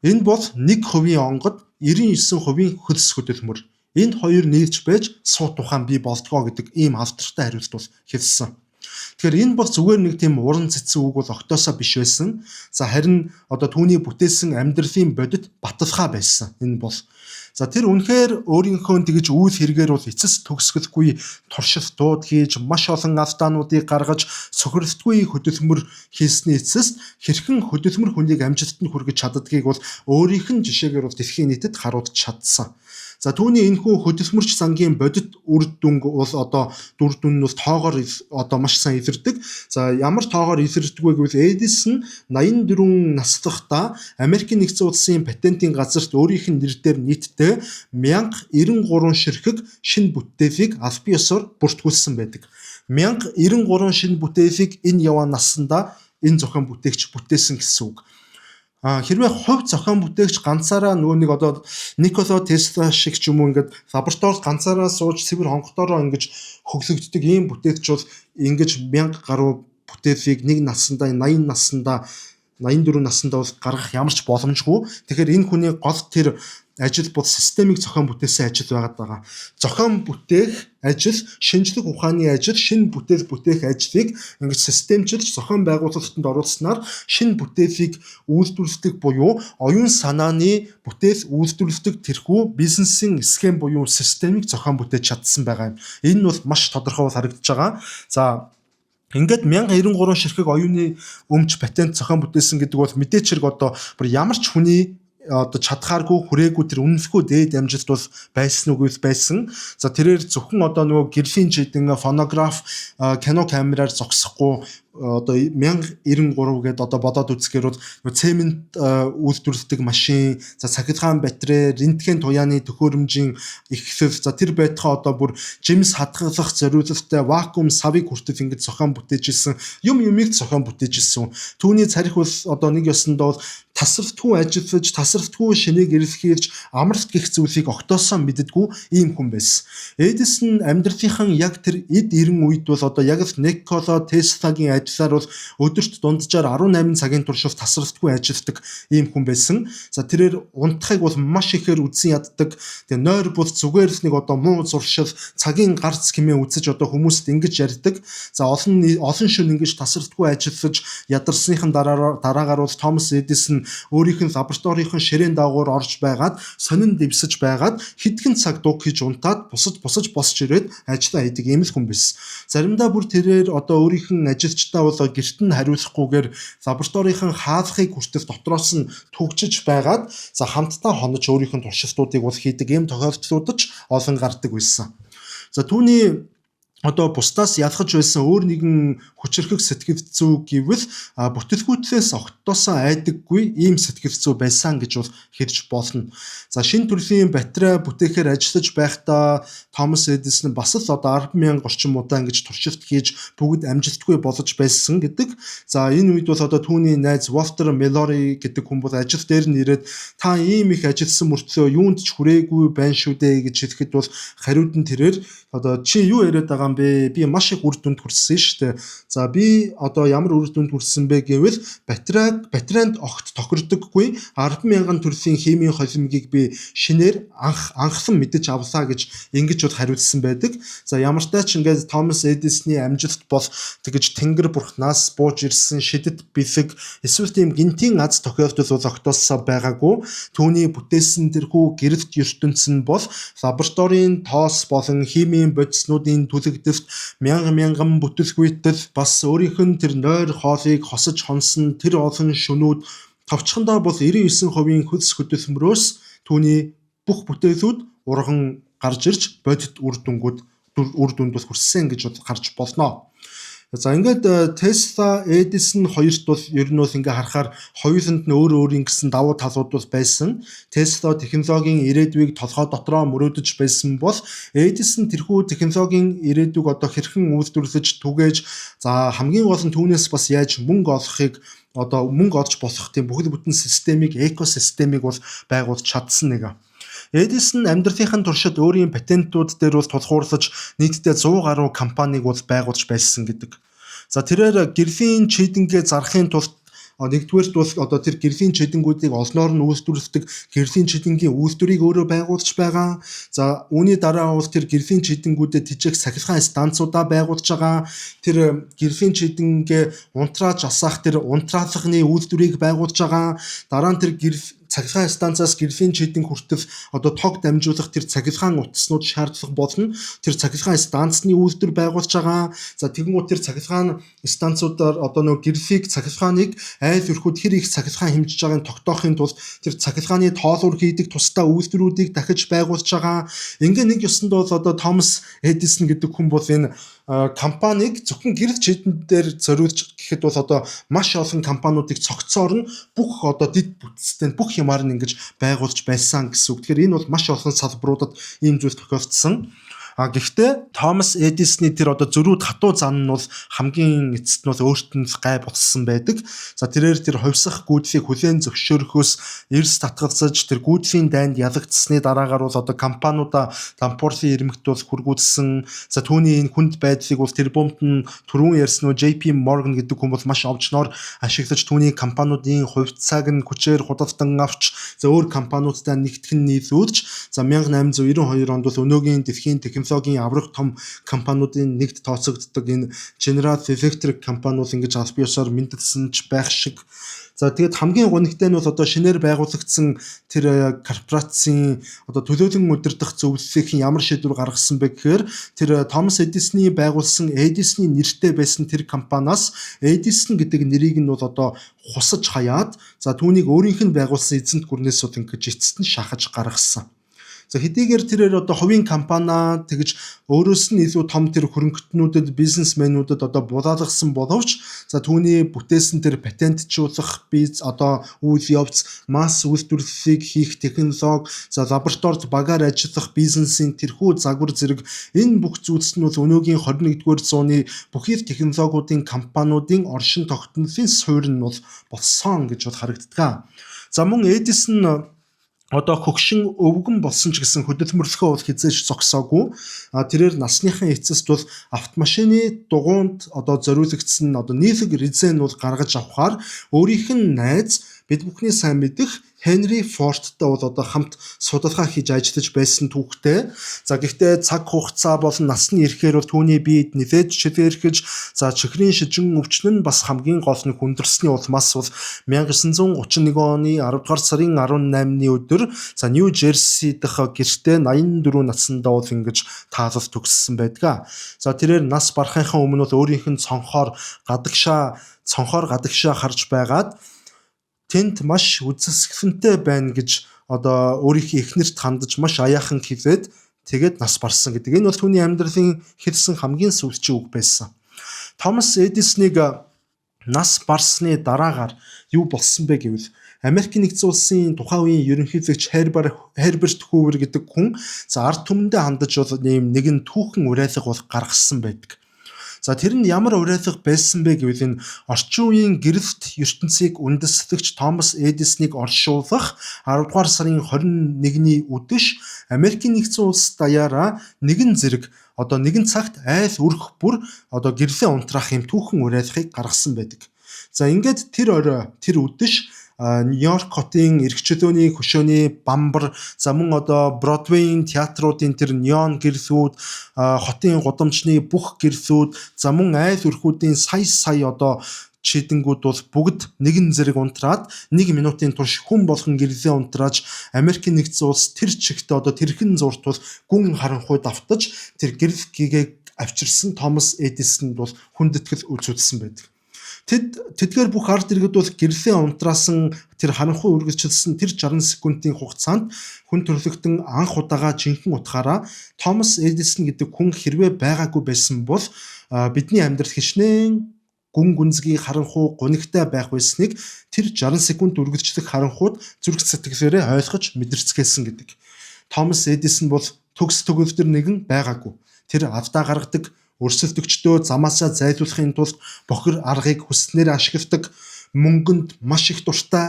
Энэ бол 1% онгод 99% хөлс хөдөлмөр. Энд хоёр нийлж байж суут ухаан бий болдгоо гэдэг ийм алдартай хариулт бол хэлсэн. Тэгэхээр энэ бол зүгээр нэг тийм уран цэцэн үг бол огтоосоо биш байсан. За харин одоо түүний бүтээсэн амьдралын бодит баталгаа байсан. Энэ бол за тэр үнэхээр өөрийнхөө тэгж үйл хэрэгээр бол эцэс төгсгөлгүй туршилтууд хийж маш олон алдаануудыг гаргаж сохиролтгүй хөдөлмөр хийсний эцэст хэрхэн хөдөлмөр хүнийг амжилтанд хүргэж чаддгийг бол өөрийнх нь жишээгээр бол дэлхийн нийтэд харуулж чадсан. За түүний энэхүү хөдөлмөрч зангийн бодит үр дүнг бол одоо дүр дүн нь бол тоогоор одоо маш сайн илэрдэг. За ямар тоогоор илэрдэг вэ гэвэл Эдисон 84 наслахта Америкийн нэгдсэн улсын патентын газарт өөрийнх нь нэр дээр нийтдээ 1093 ширхэг шинэ бүтээлийг аль бие ёсоор бүртгүүлсэн байдаг. 1093 шинэ бүтээлийг энэ яваа наснда энэ зохион бүтээгч бүтээсэн гэсэн үг. Хэрвээ хувь зохион бүтээгч ганцаараа нөгөө нэг одоо Никола Тесла шиг ч юм уу ингээд лабораторид ганцаараа сууж цэвэр хонготороо ингэж хөглөгддөг ийм бүтээгч бол ингэж 1000 гаруй бүтээлийг нэг наснда 80 наснда 84 наснда бол гаргах ямар ч боломжгүй. Тэгэхээр энэ хүний гол тэр ажил бол системийг зохион бүтээсэн ажил байгаа. Зохион бүтээх ажил, шинжлэх ухааны ажил, шинэ бүтээл бүтээх ажлыг ингэж системчилж зохион байгуулалтанд оруулснаар шинэ бүтээлийг үйлдвэрлэдэг буюу оюун санааны бүтээл үйлдвэрлэдэг тэрхүү бизнесийн схем буюу системийг зохион бүтээж чадсан байгаа юм. Энэ нь бол маш тодорхой харагдаж байгаа. За ингээд 1093 ширхэг оюуны өмч патент зохион бүтээсэн гэдэг бол мэдээч хэрэг одоо бүр ямар ч хүний одоо чадхааргүй хүрээгүй тэр үнэлэхгүй дээд амжилт бол байсан уу гэвэл байсан. За тэрээр зөвхөн одоо нөгөө гэрлийн жидэн фонограф кино камераар зогсохгүй одоо 1093 гээд одоо бодоод үзэхээр бол цемент үйлдвэрлэдэг машин, за цахилгаан батарей, рентген туяаны төхөөрөмжийн ихлэл, за тэр байтугай одоо бүр жимс хадгалах зориулалттай вакуум савыг хүртэл ингэж зохион бүтээжсэн юмыг зохион бүтээжсэн. Түүний царих бол одоо нэг ёсондоо тасралтгүй ажиллаж, тасралтгүй шинийг эрэлхийлж, амралт гэх зүйлийг огтоосоо мэддэггүй ийм хүн байсан. Эдисон амьдралынхан яг тэр эд 90 үед бол одоо яг л Никола Теслагийн байдлаар бол өдөрт дунджаар 18 цагийн туршид тасралтгүй ажилладаг ийм хүн байсан. За тэрээр унтахыг бол маш ихээр үзэн яддаг. Тэгээ нойр бол зүгээр л нэг одоо муу зуршил цагийн гарц хэмээн үзэж одоо хүмүүст ингэж ярьдаг. За олон шөнө ингэж тасралтгүй ажиллаж ядарсныхан дараагаар бол Томас Эдисон өөрийнх нь лабораторийн ширээн дагуур орж байгаад сонин дэвсэж байгаад хэдхэн цаг дуг хийж унтаад босож босч ирээд ажиллаа хийдэг ийм л хүн байсан. Заримдаа бүр тэрээр одоо өөрийнх нь ажилчдаа бол гэрт нь хариулахгүйгээр лабораторийн хаалхыг хүртэл дотроос нь түгжиж байгаад за хамтдаа хонож өөрийнх нь туршилтуудыг бол хийдэг ийм тохиолдлууд ч олон гардаг байсан. За түүний одоо бусдаас ялгаж байсан өөр нэгэн хүчирхэг сэтгэл зүй гэвэл бүтэлгүйтлээс огтдоосоо айдаггүй ийм сэтгэл зүй байсан гэж бол хэлж болно. За шинэ төрлийн батарей бүтээхээр ажиллаж байхдаа Томас Эдисон бас л одоо 10,000 орчим удаа ингэж туршилт хийж бүгд амжилтгүй болж байсан гэдэг. За энэ үед бол одоо түүний найз Walter Mallory гэдэг хүн бол ажил дээр нь ирээд та ийм их ажилласан мөртлөө юунд ч хүрээгүй байна шүү дээ гэж хэлэхэд бол хариуд нь тэрээр одоо чи юу яриад байгаа юм бэ? Би маш их үр дүнд хүрсэн шүү дээ. За би одоо ямар үр дүнд хүрсэн бэ гэвэл батарейнд огт тохирдоггүй 10,000 төрлийн химийн холимгийг би шинээр анхлан мэдэж авлаа гэж ингэж бол хариулсан байдаг. За ямар ч тач ингээд Томас Эдисоны амжилт бол тэгэж тэнгэр бурхнаас бууж ирсэн шидэт бэлэг эсвэл тийм гинтийн аз тохиолдол бол огтоосоо байгаагүй. Түүний бүтээсэн тэрхүү гэрэлт ертөнц нь бол лабораторийн тоос болон химийн бодиснуудын түлэгдэвт мянган бүтэлгүйтэл бас өөрийнх нь тэр нойр хоолыг хосож хонсон тэр олон шөнүүд товчхондоо бол 99% хөлс хөдөлмөрөөс түүний бүх бүтээлүүд урган гарч ирж бодит үр дүнд хүрсэн гэж гарч болно. За ингээд Tesla, Edison хоёрт бол ер нь бол ингээ харахаар хоёуланд нь өөр гэсэн давуу талууд бол байсан. Tesla технологийн ирээдүйг толгой дотроо мөрөөдөж байсан бол Edison тэрхүү технологийн ирээдүйг одоо хэрхэн үйлдвэрлэж түгээж за хамгийн гол нь түүнээс бас яаж мөнгө олохыг одоо мөнгө олж болох тийм бүхэл бүтэн системийг экосистемийг бол байгуулж чадсан нэг. Эдисон амьдралынхаа туршид өөрийн патентууд дээр бол тулгуурлаж нийтдээ 100 гаруй компанийг бол байгуулж байсан гэдэг. За тэрээр гэрлийн чийдэнгээ зарахын тулд нэгдүгээрт бол одоо тэр гэрлийн чийдэнгүүдийг олноор нь үйлдвэрлэдэг гэрлийн чийдэнгийн үйлдвэрийг өөрөө байгуулж байгаа. За үүний дараа бол тэр гэрлийн чийдэнгүүдэд тижээх сахилгаан станцуудаа байгуулж байгаа. Тэр гэрлийн чийдэнгээ унтрааж асаах тэр унтраалганы үйлдвэрийг байгуулж байгаа. Дараа нь тэр цахилгаан станцаас гэрлийн чийдэн хүртэл одоо тог дамжуулах тэр цахилгаан утаснууд шаардлага болно. Тэр цахилгаан станцны үйлдвэр байгуулж байгаа. За тэгмүү тэр цахилгаан станцуудаар одоо нөгөө гэрлийн цахилгааныг айл өрхөд хэр их цахилгаан хэмжиж байгааг тогтоохын тулд тэр цахилгааны тоолуур хийдэг тусдаа үйлдвэрүүдийг дахиж байгуулж байгаа. Ингээ нэг ёсонд бол одоо Томас Эдисон гэдэг хүн бол энэ компанийг зөвхөн гэрэл чийдэн дээр зориулж гэхэд бол одоо маш олон компаниудыг цогцоор нь бүх одоо дид бүтцтэй бүх юмар нь ингэж байгуулж байсан гэсэн үг. Тэгэхээр энэ бол маш олон салбаруудад ийм зүйл тохиолдсон. Гэхдээ Томас Эдисоны тэр одоо зөрүүд хатуу зан нь бол хамгийн эцэст нь бол өөрт нь гай болсон байдаг. За тэрээр тэр хувьсах гүйдлийг хүлээн зөвшөөрөхөөс эрс татгалзаж тэр гүйдлийн дайнд ялагдсны дараагаар бол одоо компаниудаа лампуурлын ирмэгт бол хүргүүлсэн. За түүний энэ хүнд байдлыг бол тэр бомбд нь түрүүн ярьсан JP Morgan гэдэг хүн бол маш овчноор ашиглаж түүний компаниудын хувьцааг нь хүчээр худалдан авч за өөр компаниудтай нэгтгэн нийлүүлж за 1892 онд бол өнөөгийн дэлхийн технологийн аврах том компаниудын нэгд тооцогддог энэ General Electric компани бол ингэж аль биесээр мэдэлсэн ч байх шиг. За тэгээд хамгийн гонигтай нь бол одоо шинээр байгуулагдсан тэр корпорацийн одоо төлөөлөн удирдах зөвлөлийн ямар шийдвэр гаргасан бэ гэхээр тэр Томас Эдисоны байгуулсан Эдисоны нэртэй байсан тэр компаниас Эдисон гэдэг нэрийг нь бол одоо хусаж хаяад за түүнийг өөрийнх нь байгуулсан эзэнт гүрнээс бол ингэж эцэст нь шахаж гаргасан. За хэдийгээр тэрээр одоо хувийн компаниа тэгж өөрөөс нь илүү том тэр хөрөнгөтнүүдэд бизнесмэнүүдэд одоо булаалгасан боловч за түүний бүтээсэн тэр патентжуулах биз одоо үйл явц масс үйлдвэрлэлийг хийх технологи за лабораторид багаар ажиллах бизнесийн тэрхүү загвар зэрэг энэ бүх зүйлс нь бол өнөөгийн 21-р зууны бүхий л технологиудын компаниудын оршин тогтнолын суурь нь бол болсон гэж бол харагддаг. За мөн Эдисон одоо хөгшин өвгөн болсон ч гэсэн хөдөлмөрлөхөө бол хизээж зогсоогүй. Тэрээр насныхын эцэст бол автомашины дугуунд одоо зориулагдсан одоо нийлэг резен бол гаргаж авахаар өөрийнх нь найз бид бүхний сайн мэдэх Henry Fordтай бол одоо хамт судалгаа хийж ажиллаж байсан түүхтэй. За гэхдээ цаг хугацаа болон насны ирэхээр бол түүний биед нэлээд шилэрхэж чихрийн шижин өвчин нь бас хамгийн гол нь хүндэрсний улмаас бол 1931 оны 10 дугаар сарын 18-ны өдөр Нью Жерси дэх гэртээ 84 наснда бол ингэж таалал төгссөн байдаг. За тэрээр нас барахынхаа өмнө бол өөрийнх нь цонхоор гадагшаа харж байгаад тэнд маш үзэсгэлэнтэй байна гэж одоо өөрийнхөө эхнэрт хандаж маш аяахан хэлээд тэгээд нас барсан гэдэг. Энэ бол түүний амьдралын хэлсэн хамгийн сүүлчийн үг байсан. Томас Эдисонийг нас барсны дараагаар юу болсон бэ гэвэл Америк нэгдсэн улсын тухайн үеийн ерөнхийлөгч Herbert Hoover гэдэг хүн ард түмэндээ хандаж бол нэгэн түүхэн уриалга бол гаргасан байдаг. За тэр нь ямар уриалга байсан бэ гэвэл энэ орчин үеийн гэрэлт ертөнцийг үндэслэгч Томас Эдисонийг оршуулах 10 дугаар сарын 21-ний үдэш Америкийн нэгдсэн улс даяараа нэгэн зэрэг одоо нэгэн цагт айл өрх бүр одоо гэрлээ унтраах юм түүхэн уриалгыг гаргасан байдаг. За ингээд тэр орой тэр үдэш Нью-Йорк хотын эрхчлөөний хөшөөний бамбар мөн одоо Бродвейн театруудын тэр неон гэрлүүд хотын гудамжны бүх гэрлүүд мөн айл өрхүүдийн сая одоо чидэнгүүд бол бүгд нэгэн зэрэг унтраад 1 минутын турш хүн болгон гэрлээ унтрааж Америкийн нэгдсэн улс тэр чигтээ одоо тэрхэн зурт бол гүн харанхуйд автаж тэр гэрэл гэгээг авчирсан Томас Эдисон бол хүндэтгэл үзүүлсэн байдаг. Тэдгээр бүх ард иргэд бол гэрлээ унтраасан тэр харанхуй үргэлжилсэн тэр 60 секундын хугацаанд хүн төрлөختөн анх удаага жинхэнэ утгаараа Томас Эдисон гэдэг хүн хэрвээ байгаагүй байсан бол бидний амьдрал хичнээн гүн гүнзгий харанхуй гунигтай байх байсныг тэр 60 секунд үргэлжлэх харанхуйд зүрх сэтгэлээрээ ойлгож мэдэрцгээсэн гэдэг. Томас Эдисон бол төгс төгөлдөр нэгэн байгаагүй. Тэр авдаа гаргадаг өрсөлдөгчдөө замаасаа зайлуулахын тулд бохир аргыг хүснээр ашигладаг мөнгөнд маш их дуртай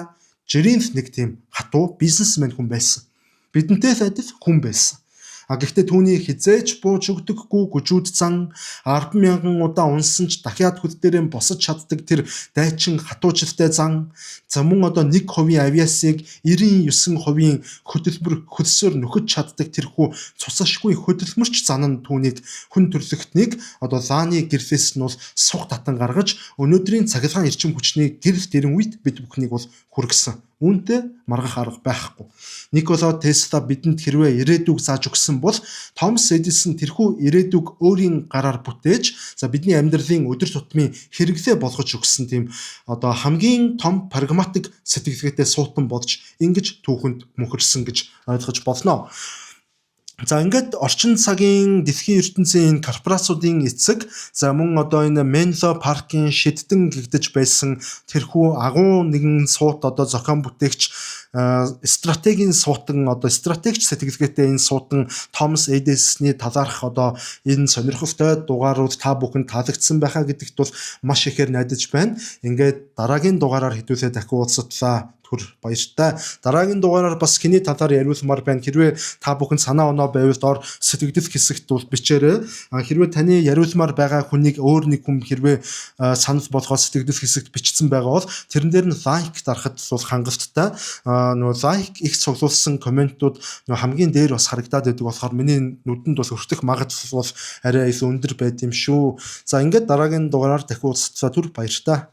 жирийн нэг тийм хатуу бизнесмен хүн байсан. Бидэнтэй адил хүн байсан. Гэхдээ түүний хизээч бууж өгдөггүй гүжүүд зан 10,000 удаа унсан ч дахиад хөл дээрээ босож чаддаг тэр дайчин хатуужилтай зан мөн одоо 1% авиасыг 99% хөдөлмөр хөлсөөр нөхөж чаддаг тэрхүү цусашгүй хөдөлмөрч зан нь түүнийг хүн төрлөختнийг одоо зааны гэрлээс нь бол сух татан гаргаж өнөөдрийн цахилгаан эрчим хүчний гэрэлт ирэн үед бид бүхнийг бол хүргэсэн. Үүнтэй маргах арга байхгүй. Никола Тесла бидэнд хэрвээ ирээдүг зааж өгсөн бол Томас Эдисон тэрхүү ирээдүг өөрийн гараар бүтээж бидний амьдралын өдөр тутмын хэрэглээ болгож өгсөн тийм одоо хамгийн том прагматик сэтгэлгээтэй суутан бодж ингэж түүхэнд мөхөрсөн гэж ойлгож болно. За ингээд орчин цагийн дэлхийн ертөнцийн корпорациудын эцэг мөн одоо энэ Менло паркын шиддэн гэгдэж байсан тэрхүү агуу нэгэн суут одоо зохион бүтээгч стратегийн суутан одоо стратегч сэтгэлгээтэй энэ суутан Томас Эдисоны талаарх одоо энэ сонирхолтой дугаарууд та бүхэнд таалагдсан байхаа гэдэгт бол маш ихээр найдаж байна. Ингээд дараагийн дугаараар хэдүүлээ дахин уулзтлаа. Баяртай. Дараагийн дугаараар бас хэний талаар яриулмаар байна. Хэрвээ та бүхэн санаа оноо байвал доор сэтгэгдэл хэсэгт бол бичээрэй. Хэрвээ таны яриулмаар байгаа хүнийг өөр нэг хүн хэрвээ санал болгоод сэтгэгдэл хэсэгт бичсэн байгаа бол тэрэн дээр нь лайк дарахад бол хангалттай. Нөгөө лайк их цуглуулсан комментууд нөгөө хамгийн дээр бас харагдаад байдаг болохоор миний нүдэнд бол өртөх магадлал бол арай их өндөр байд юм шүү. За ингээд дараагийн дугаараар дахин уулзтлаа. Баяртай.